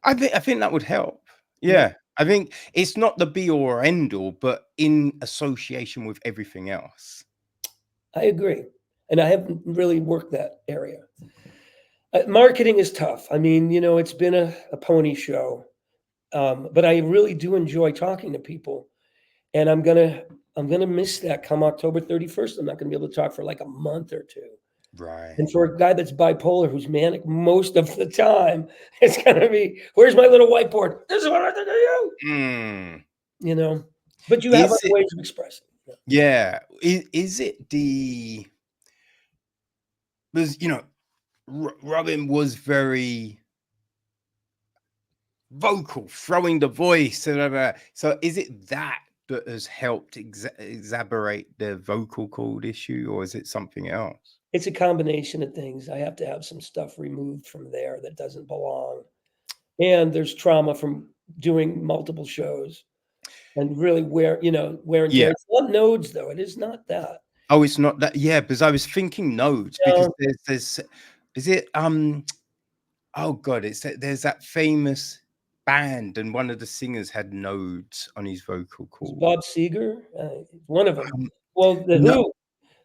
I think that would help. Yeah, Yeah. I think it's not the be all or end all, but in association with everything else. I agree. And I haven't really worked that area. Marketing is tough. I mean, you know, it's been a pony show, but I really do enjoy talking to people, and I'm gonna miss that come October 31st. I'm not gonna be able to talk for like a month or two. And Right. for a guy that's bipolar, who's manic most of the time, it's gonna be, where's my little whiteboard? This is what I have to do, Mm. you know. But you have Is other it ways of expressing. Yeah. yeah. Is it the because you know Robin was very vocal, throwing the voice. So is it that that has helped exacerbate the vocal cord issue, or is it something else? It's a combination of things. I have to have some stuff removed from there that doesn't belong. And there's trauma from doing multiple shows and really wear and tear. Yeah. It's not nodes though. It is not that. Oh, it's not that. Yeah, because I was thinking nodes because No, there's is it oh god, there's that famous band and one of the singers had nodes on his vocal it's cord. Bob Seger, one of them. Um, Well, the no, Who,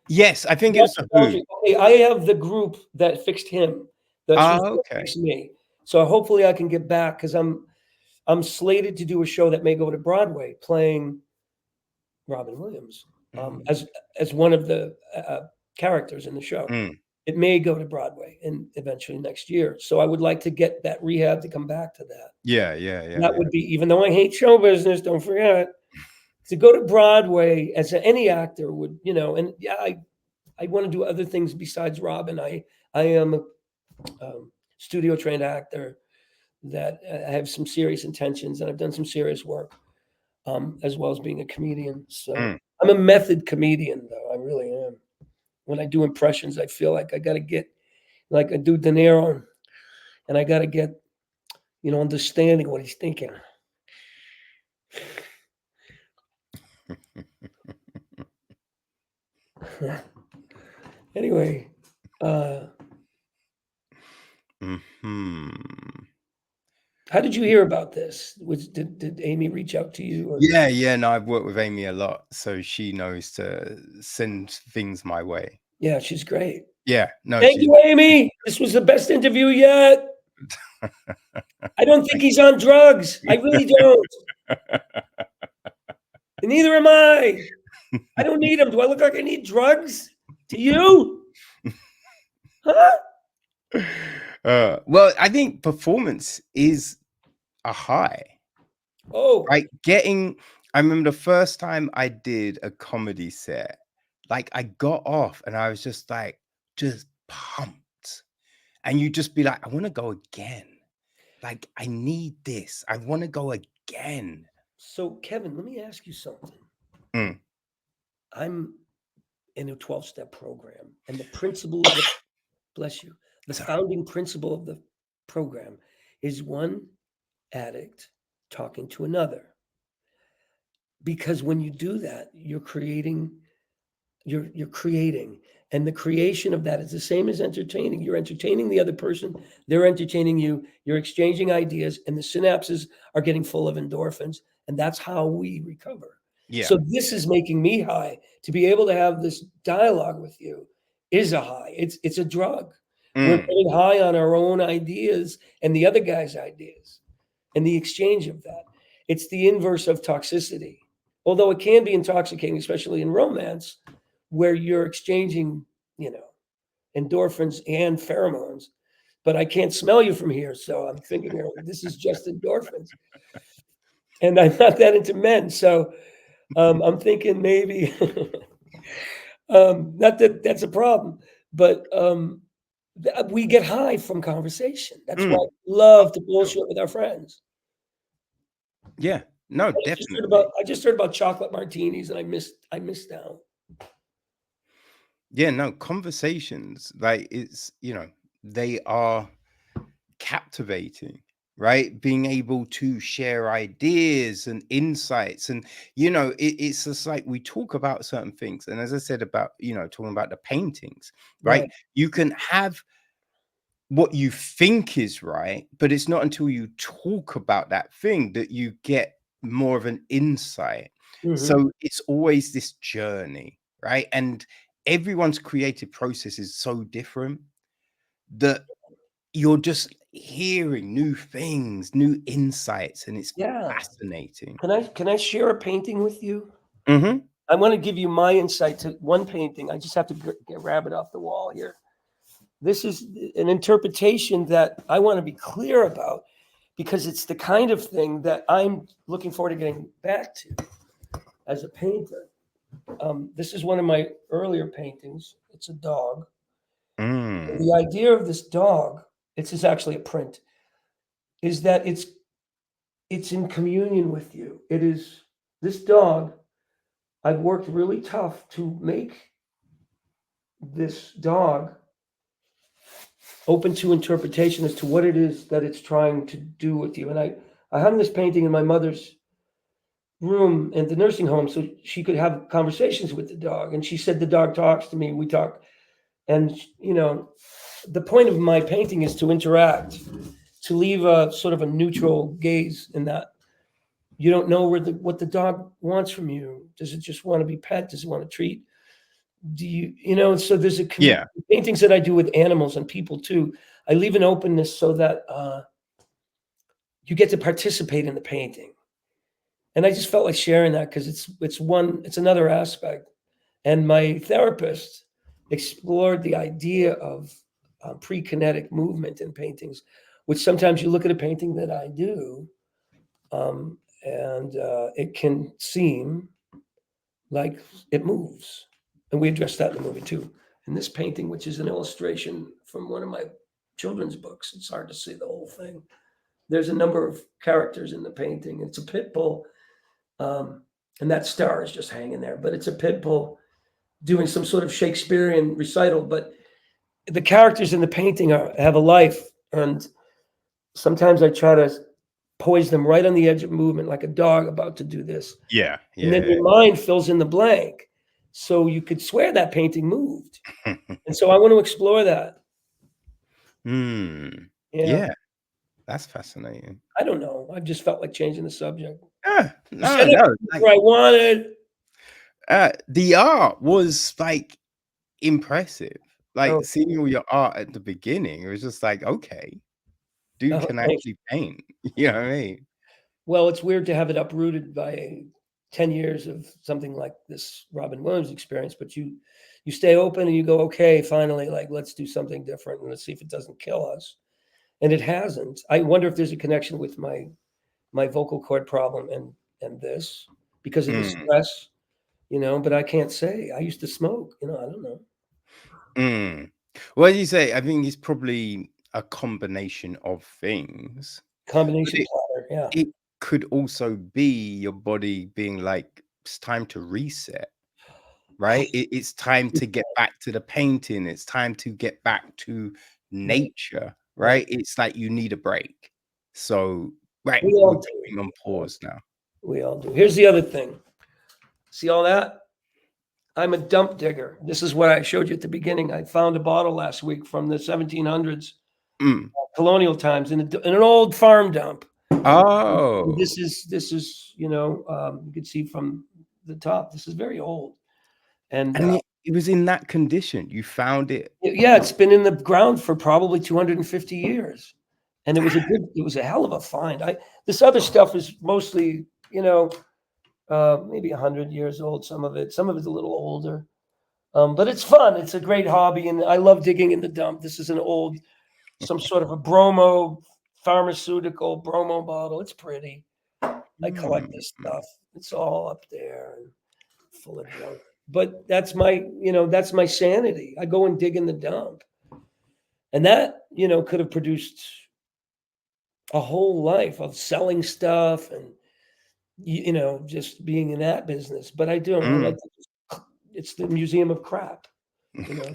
yes, I think it was Roger the Who. Kabler. Okay, I have the group that fixed him. That's who's Ah, gonna okay. fix me. So hopefully I can get back, because I'm slated to do a show that may go to Broadway playing Robin Williams, Mm, as one of the characters in the show. mm. It may go to Broadway and eventually next year. So I would like to get that rehab to come back to that. Yeah, yeah, yeah, That yeah. would be, even though I hate show business, don't forget, to go to Broadway as any actor would, you know, and yeah, I want to do other things besides Robin. I am a studio trained actor that I have some serious intentions, and I've done some serious work, as well as being a comedian. So Mm. I'm a method comedian, though. I really am. When I do impressions, I feel like I got to get, like I do De Niro, and I got to get, you know, understanding what he's thinking. Anyway, uh, Mhm. how did you hear about this? Did Amy reach out to you? Or Yeah, yeah, no, I've worked with Amy a lot, so she knows to send things my way. yeah, she's great. Yeah, no, Thank she's you, Amy. This was the best interview yet. I don't think thank he's on drugs. I really don't. And neither am I. I don't need them. Do I look like I need drugs? To you? Huh? well, I think performance is a high. Oh, Right? I remember the first time I did a comedy set, like I got off and I was just like, just pumped. And you just be like, I want to go again. Like, I need this. I want to go again. so Kevin, let me ask you something. Mm. I'm in a 12-step program, and the principle of the, bless you, the Sorry. founding principle of the program is one addict talking to another. Because when you do that, you're creating, and the creation of that is the same as entertaining. You're entertaining the other person, they're entertaining you, you're exchanging ideas, and the synapses are getting full of endorphins, and that's how we recover. Yeah. So this is making me high. To be able to have this dialogue with you is a high. It's a drug. We're Mm. getting high on our own ideas and the other guy's ideas and the exchange of that. It's the inverse of toxicity. Although it can be intoxicating, especially in romance, where you're exchanging, endorphins and pheromones. But I can't smell you from here, so I'm thinking this is just endorphins, and I'm not that into men, so I'm thinking maybe not that that's a problem, but we get high from conversation. That's why Mm. I love to bullshit with our friends. Yeah. No, I definitely. just heard about chocolate martinis, and I missed out. Yeah, no, conversations, like they are captivating, right? Being able to share ideas and insights. And, it's just like we talk about certain things. And as I said about, talking about the paintings, right? Right. You can have what you think is right, but it's not until you talk about that thing that you get more of an insight. Mhm. So it's always this journey, right? And everyone's creative process is so different that you're just hearing new things, new insights, and it's Yeah. fascinating. Can I share a painting with you? Hmm. I want to give you my insight to one painting. I just have to grab it off the wall here. This is an interpretation that I want to be clear about because it's the kind of thing that I'm looking forward to getting back to as a painter. This is one of my earlier paintings. It's a dog. And Mm. the idea of this dog, this is actually a print, is that it's in communion with you. It is this dog. I've worked really tough to make this dog open to interpretation as to what it is that it's trying to do with you. And I hung this painting in my mother's room in the nursing home so she could have conversations with the dog. And she said, the dog talks to me, we talk. And, the point of my painting is to interact, to leave a sort of a neutral gaze in that. You don't know what the dog wants from you. Does it just want to be pet? Does it want to treat? Do so there's Yeah. paintings that I do with animals and people too. I leave an openness so that you get to participate in the painting. And I just felt like sharing that because it's another aspect. And my therapist explored the idea of pre-kinetic movement in paintings, which sometimes you look at a painting that I do, and it can seem like it moves. And we addressed that in the movie too. And this painting, which is an illustration from one of my children's books, it's hard to see the whole thing. There's a number of characters in the painting. It's a pit bull, and that star is just hanging there. But it's a pit bull doing some sort of Shakespearean recital. But the characters in the painting have a life, and sometimes I try to poise them right on the edge of movement, like a dog about to do this. Yeah. And then Yeah. your mind fills in the blank. So you could swear that painting moved. Yeah. And so I want to explore that. Mm. Yeah. Yeah. That's fascinating. I don't know. I just felt like changing the subject. Yeah. You No, said it no. where I wanted. The art was like impressive. Oh, Like seeing all your art at the beginning, it was just like, okay, dude oh, can thanks. actually paint. You know what I mean? Well, it's weird to have it uprooted by 10 years of something like this Robin Williams experience, but you stay open and you go, okay, finally, like let's do something different and let's see if it doesn't kill us. And it hasn't. I wonder if there's a connection with my my vocal cord problem and this because of the Mm, stress, but I can't say. I used to smoke, I don't know. mm. What do you say? I think it's probably a combination of things, but Combination platter, yeah. it could also be your body being like, it's time to reset, right? It's time to get back to the painting. It's time to get back to Right, nature, right. right? It's like you need a break. So, right, We we're all going on do. pause now. We all do. Here's the other thing. See all that? I'm a dump digger. This is what I showed you at the beginning. I found a bottle last week from the 1700s, Mm. colonial times, in an old farm dump. And Oh, this is you can see from the top. This is very old, and and it was in that condition. You found it. yeah, it's been in the ground for probably 250 years, and it was a hell of a find. This other stuff is mostly maybe 100 years old. Some of it's a little older, but it's fun. It's a great hobby, and I love digging in the dump. This is some sort of a pharmaceutical bromo bottle. It's pretty. I collect Mm. this stuff. It's all up there and full of junk. But that's my sanity. I go and dig in the dump. And that, could have produced a whole life of selling stuff and just being in that business. But I don't. I Mm. like it's the museum of crap, you know.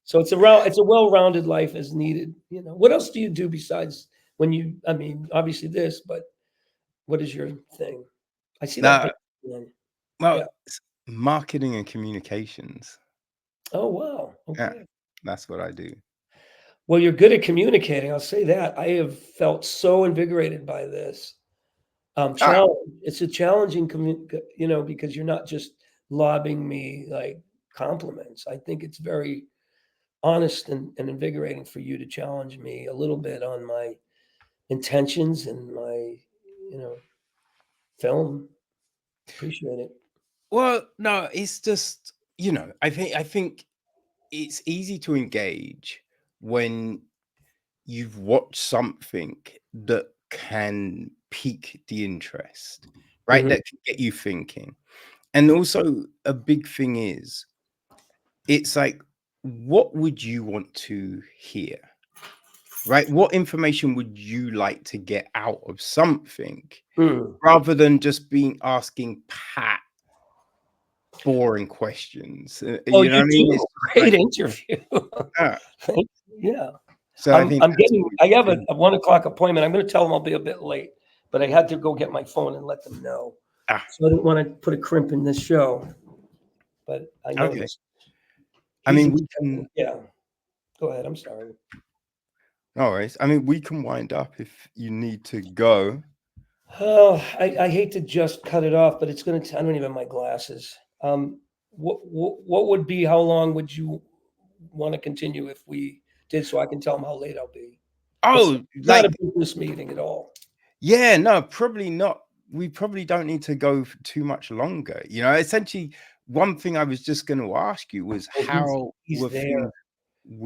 So it's a well-rounded life as needed. What else do you do besides I mean, obviously this, but what is your thing? I see that No, big one. well, Yeah. it's marketing and communications. Oh, wow. Yeah, Okay. that's what I do. Well, you're good at communicating. I'll say that. I have felt so invigorated by this. Ah, Challenge. It's a challenging because you're not just lobbing me like compliments. I think it's very honest and invigorating for you to challenge me a little bit on my intentions and my, you know, film. Appreciate it. well, no, it's just, I think it's easy to engage when you've watched something that can pique the interest, right? Mhm. That can get you thinking. And also a big thing is it's like, what would you want to hear? Right? What information would you like to get out of something Mm. rather than just being asking pat boring questions? Oh, You know you what I mean? It's do. just like, Great interview. ah, Thank you. Yeah. so I I'm think I'm that's getting always I have good. a 1 o'clock appointment. I'm gonna tell them I'll be a bit late, but I had to go get my phone and let them know. Ah, So I didn't wanna put a crimp in this show, but I okay. noticed I he's mean, we expecting. can, Yeah. Go ahead. I'm sorry. no worries. I mean, we can wind up if you need to go. Oh, I hate to just cut it off, but it's gonna I don't even have my glasses. What would be how long would you wanna continue if we did so I can tell them how late I'll be? It's Oh, not a like, business meeting at all. yeah, no, probably not. We probably don't need to go for too much longer. Essentially, one thing I was just going to ask you was Oh, how he's were there. things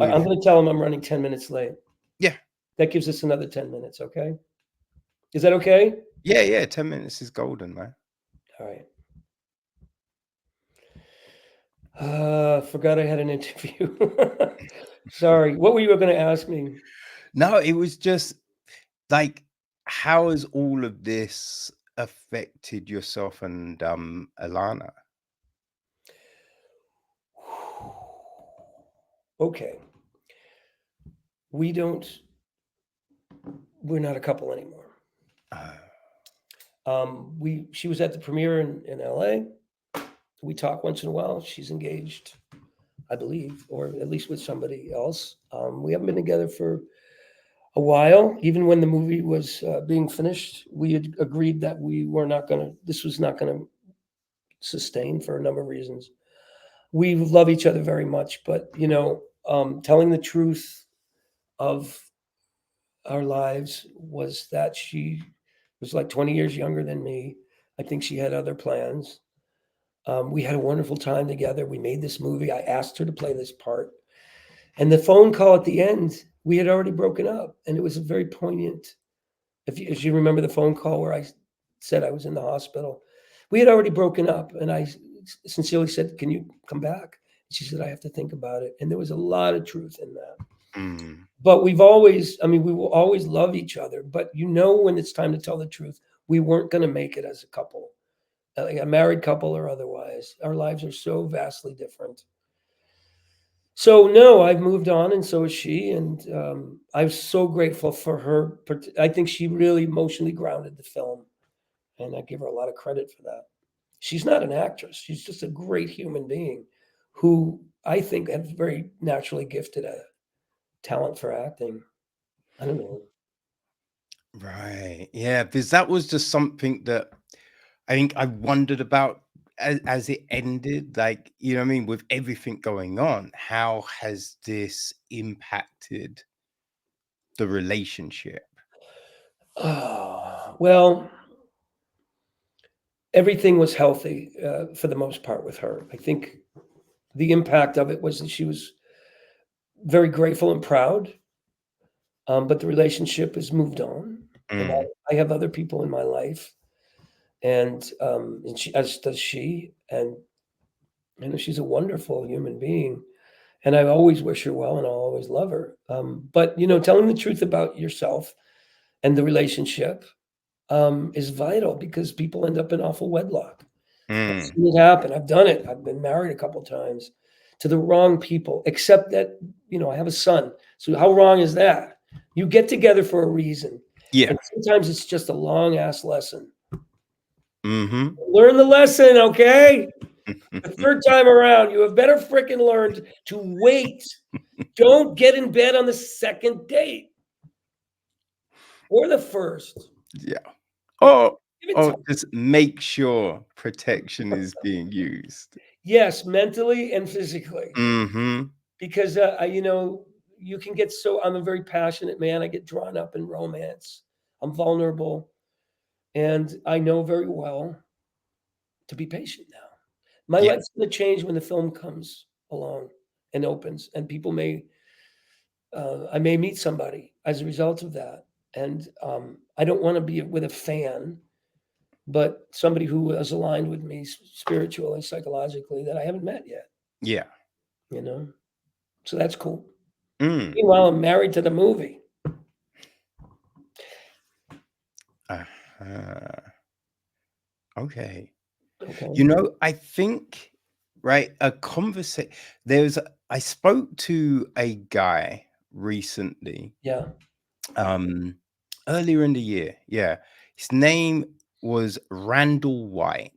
I'm with, gonna tell him I'm running 10 minutes late. yeah, That gives us another 10 minutes, okay? Is that okay? yeah, yeah. 10 minutes is golden, man. All right. Forgot I had an interview. Sorry. What were you gonna ask me? No, it was just like, how has all of this affected yourself and Alana? Okay. We don't we're not a couple anymore. Uh, She was at the premiere in LA. We talk once in a while. She's engaged, I believe, or at least with somebody else. We haven't been together for a while. Even when the movie was being finished, we had agreed that this was not gonna sustain for a number of reasons. We love each other very much, but telling the truth of our lives was that she was like 20 years younger than me. I think she had other plans. We had a wonderful time together. We made this movie. I asked her to play this part. And the phone call at the end, we had already broken up. And it was a very poignant. If you remember the phone call where I said I was in the hospital, we had already broken up, and I sincerely said, "Can you come back?" She said, "I have to think about it." And there was a lot of truth in that. Mm. But we've always, I mean, we will always love each other. But when it's time to tell the truth, we weren't going to make it as a couple, like a married couple or otherwise. Our lives are so vastly different. So no, I've moved on, and so has she. And I'm so grateful for her. I think she really emotionally grounded the film, and I give her a lot of credit for that. She's not an actress; she's just a great human being, who I think has very naturally gifted a talent for acting. I don't know. Right. Yeah, because that was just something that I think I wondered about as it ended. Like, you know what I mean? With everything going on, how has this impacted the relationship? Oh, well, everything was healthy for the most part with her. I think the impact of it was that she was very grateful and proud, but the relationship has moved on, and Mm, I have other people in my life, and she, as does she, and she's a wonderful human being, and I always wish her well, and I'll always love her. But telling the truth about yourself and the relationship is vital because people end up in awful wedlock. I've mm. seen it happen. I've done it. I've been married a couple times to the wrong people, except that, I have a son. So how wrong is that? You get together for a reason. Yeah. And sometimes it's just a long ass lesson. Mm-hmm. Learn the lesson, okay? The third time around, you have better freaking learned to wait. Don't get in bed on the second date or the first. Yeah. Like, Or give it or time. just make sure protection is being used. Yes, mentally and physically. Mm-hmm. Because you can get so I'm a very passionate man. I get drawn up in romance. I'm vulnerable, and I know very well to be patient now. My Yeah. life's going to change when the film comes along and opens, and I may meet somebody as a result of that. And I don't want to be with a fan, but somebody who is aligned with me spiritually, psychologically, that I haven't met yet. Yeah. You know, so that's cool. Mm. Meanwhile, I'm married to the movie. Uh-huh. Okay. Okay. You know, I think, right, a conversation I spoke to a guy recently, Yeah. um, earlier in the year. Yeah. His name was Randall White.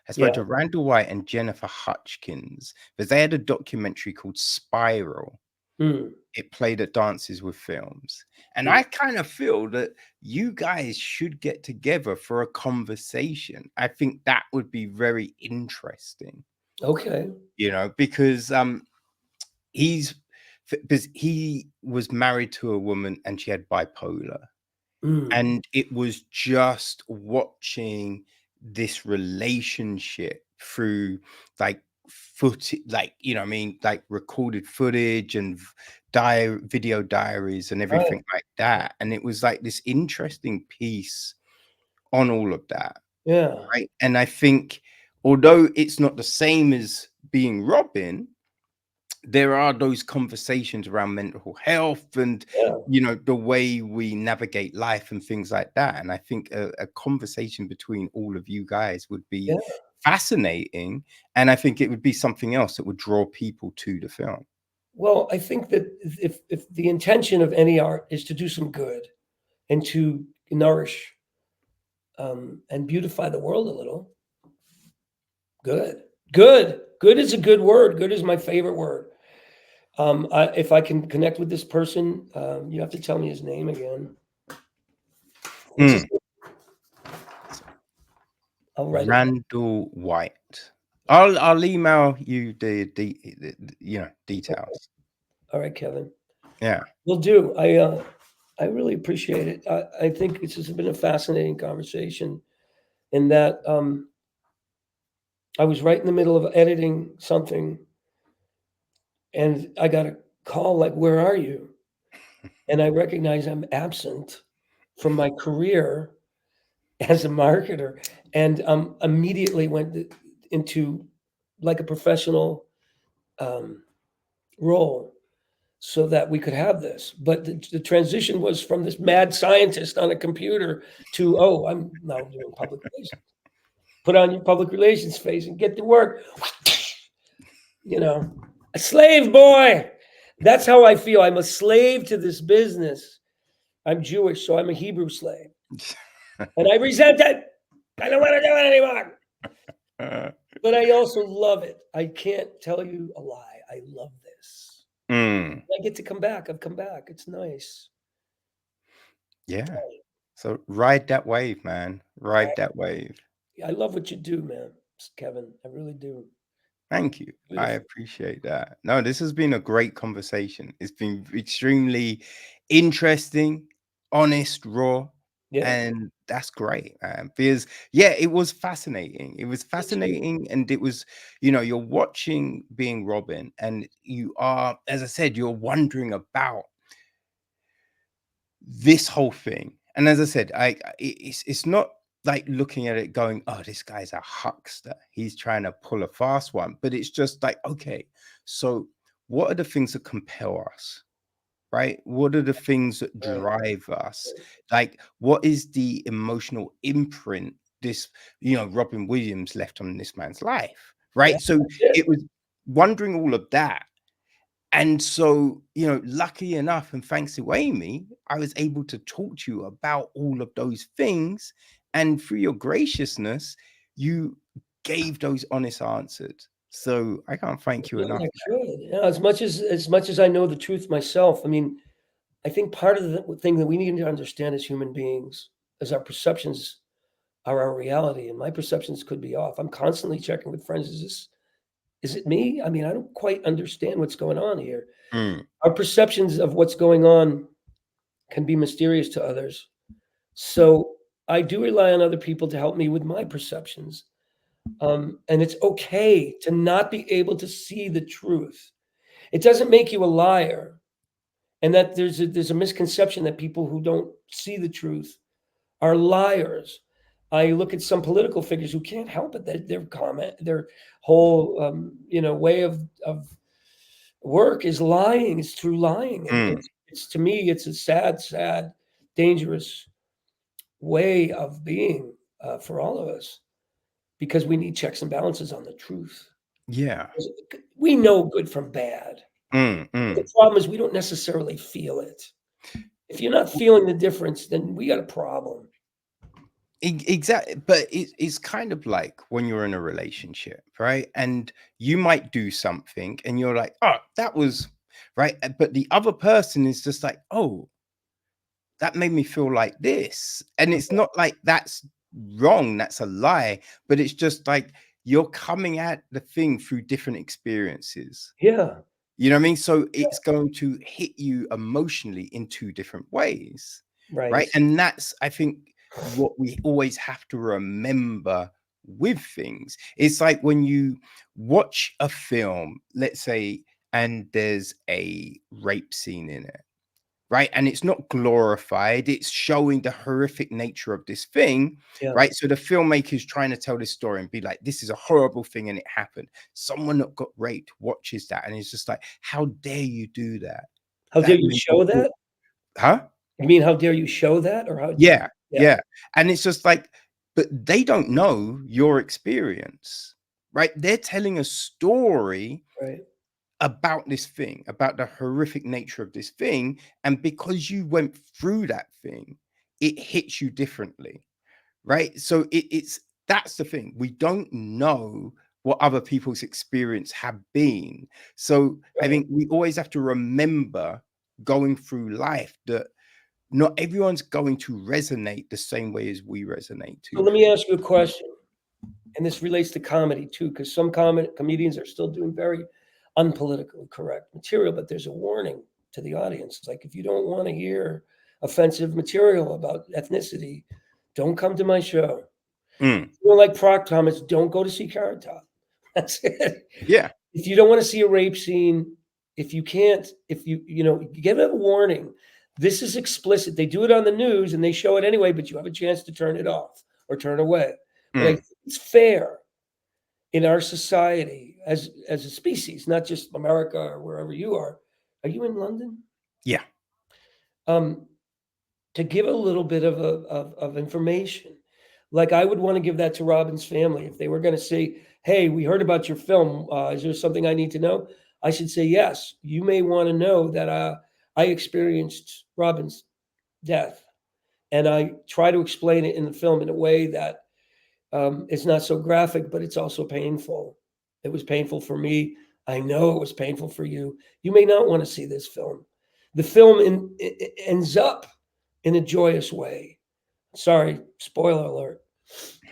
I spoke Yeah. to Randall White and Jennifer Hutchkins because they had a documentary called Spiral. Mm, It played at dances with films. And mm. I kind of feel that you guys should get together for a conversation. I think that would be very interesting, Okay. because he's because he was married to a woman and she had bipolar. Mm. And it was just watching this relationship through like footage, like, what I mean, like recorded footage and video diaries and Right. everything like that. And it was like this interesting piece on all of that. Yeah. Right. And I think although it's not the same as being Robin, there are those conversations around mental health and Yeah. the way we navigate life and things like that. And I think a conversation between all of you guys would be Yeah. fascinating, and I think it would be something else that would draw people to the film. Well, I think that if the intention of any art is to do some good and to nourish and beautify the world a little, good. Good is a good word. Good is my favorite word. If I can connect with this person, you have to tell me his name again. What's his Mm. name? I'll write it. Randall White. I'll email you the details. All right, Kevin. Yeah. Will do. I really appreciate it. I think this has been a fascinating conversation in that I was right in the middle of editing something and I got a call like, "Where are you?" And I recognize I'm absent from my career as a marketer, and immediately went into like a professional role so that we could have this. But the transition was from this mad scientist on a computer to, oh, I'm now doing public relations. Put on your public relations face and get to work. You know, a slave boy. That's how I feel. I'm a slave to this business. I'm Jewish, so I'm a Hebrew slave. And I resent it. I don't want to do it anymore. But I also love it. I can't tell you a lie. I love this. I get to come back. I've come back. It's nice. Yeah. So ride that wave, man. Ride that wave. I love what you do, man, Kevin. I really do. Thank you. I Beautiful. appreciate that. No, this has been a great conversation. It's been extremely interesting, honest, raw, Yeah. and that's great, man. Because yeah, it was fascinating. It was fascinating, and it was, you're watching being Robin, and you are, as I said, you're wondering about this whole thing. And as I said, it's not like looking at it going, oh, this guy's a huckster, he's trying to pull a fast one. But it's just like, okay, so what are the things that compel us, right? What are the things that drive us? Like, what is the emotional imprint this, Robin Williams left on this man's life, right? Yeah, So it was wondering all of that. And so, lucky enough, and thanks to Amy, I was able to talk to you about all of those things. And through your graciousness, you gave those honest answers. So I can't thank you enough. I could. As much as I know the truth myself, I mean, I think part of the thing that we need to understand as human beings is our perceptions are our reality, and my perceptions could be off. I'm constantly checking with friends. Is it me? I mean, I don't quite understand what's going on here. Our perceptions of what's going on can be mysterious to others. So I do rely on other people to help me with my perceptions. And it's okay to not be able to see the truth. It doesn't make you a liar. And that there's a misconception that people who don't see the truth are liars. I look at some political figures who can't help it that their whole way of work is lying. It's through lying, and it's to me it's a sad, dangerous way of being for all of us because we need checks and balances on the truth. Yeah. We know good from bad. The problem is we don't necessarily feel it. If you're not feeling the difference, then we got a problem. Exactly. But it's kind of like when you're in a relationship, right? And you might do something and you're like, oh, that was right. But the other person is just like, oh, that made me feel like this. And it's not like that's wrong, that's a lie, but it's just like you're coming at the thing through different experiences. Yeah. You know what I mean? So it's going to hit you emotionally in two different ways. Right. And that's, I think, what we always have to remember with things. It's like when you watch a film, let's say, and there's a rape scene in it, right? And it's not glorified, it's showing the horrific nature of this thing, right? So the filmmaker's trying to tell this story and be like, this is a horrible thing and it happened. Someone that got raped watches that and it's just like, how dare you do that? How dare you show that? Huh? I mean, how dare you show that? Or how? Yeah. And it's just like, but they don't know your experience, right? They're telling a story about this thing, about the horrific nature of this thing. And because you went through that thing, it hits you differently, right? So that's the thing. We don't know what other people's experience have been. So I think we always have to remember going through life that not everyone's going to resonate the same way as we resonate to. So let me ask you a question. And this relates to comedy too, because some comedians are still doing very unpolitically correct material, but there's a warning to the audience. It's like, if you don't want to hear offensive material about ethnicity, don't come to my show. If you don't like Proctomics, don't go to see Carrot Top. That's it. Yeah. If you don't want to see a rape scene, if you can't, if you give it a warning This is explicit. They do it on the news and they show it anyway, but you have a chance to turn it off or turn away. But I think it's fair in our society as a species, not just America or wherever you are. Are you in London? Yeah. To give a little bit of information. Like I would want to give that to Robin's family. If they were going to say, hey, we heard about your film. Is there something I need to know? I should say, yes. You may want to know that I experienced Robin's death. And I try to explain it in the film in a way that it's not so graphic, but it's also painful. It was painful for me. I know it was painful for you. You may not want to see this film. The film ends up in a joyous way. Sorry, spoiler alert.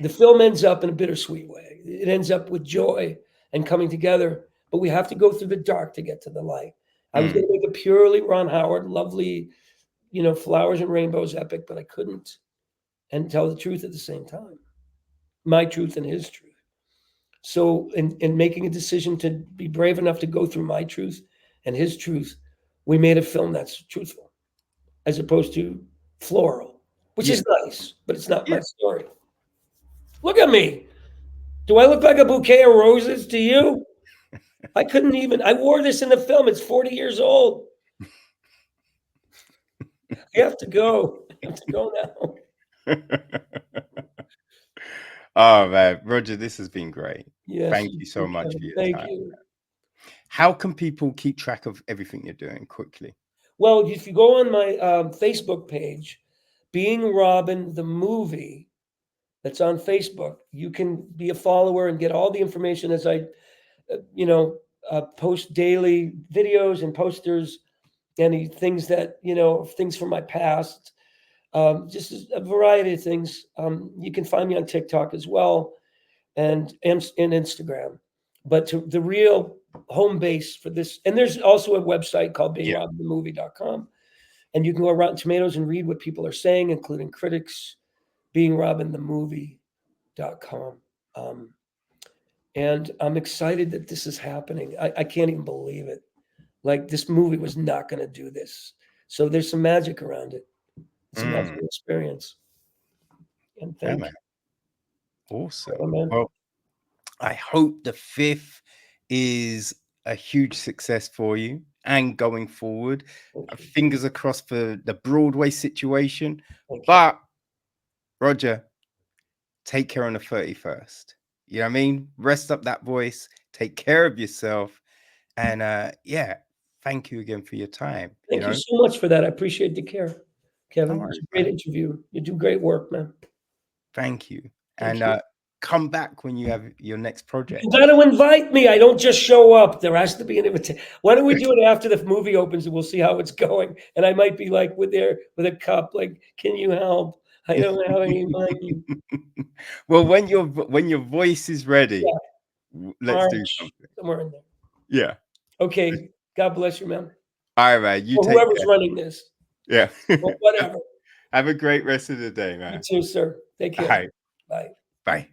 The film ends up in a bittersweet way. It ends up with joy and coming together, but we have to go through the dark to get to the light. I was going to make a purely Ron Howard, lovely, flowers and rainbows epic, but I couldn't, and tell the truth at the same time. My truth and his truth. So in making a decision to be brave enough to go through my truth and his truth, we made a film that's truthful as opposed to floral, which is nice, but it's not my story. Look at me. Do I look like a bouquet of roses to you? I wore this in the film. It's 40 years old. I have to go. I have to go now. Oh man, Roger, this has been great. Yes, Thank you so much for your Thank time. you. How can people keep track of everything you're doing quickly? Well, if you go on my Facebook page, Being Robin the Movie, that's on Facebook, you can be a follower and get all the information as I, post daily videos and posters, any things that, things from my past, just a variety of things. You can find me on TikTok as well and Instagram. But to the real home base for this, and there's also a website called beingrobinthemovie.com. And you can go on Rotten Tomatoes and read what people are saying, including critics, beingrobinthemovie.com. And I'm excited that this is happening. I can't even believe it. Like this movie was not going to do this. So there's some magic around it. It's a magical experience. And thank you. Awesome. man. Well, I hope the 5th is a huge success for you and going forward. Fingers crossed for the Broadway situation. But Roger, take care on the 31st. You know what I mean? Rest up that voice, take care of yourself. And thank you again for your time. Thank you so much for that. I appreciate the care, Kevin. Right, It's a great interview. You do great work, man. Thank you. And come back when you have your next project. You got to invite me. I don't just show up. There has to be an invitation. Why don't we do it after the movie opens and we'll see how it's going? And I might be like with a cup, like, can you help? I don't have any money. Well, when your voice is ready, let's do something. Somewhere in there. Yeah. Okay. God bless you, man. All right, you take whoever's care. running this. Yeah. Well, whatever. Have a great rest of the day, man. You too, sir. Take care. All right. Bye. Bye.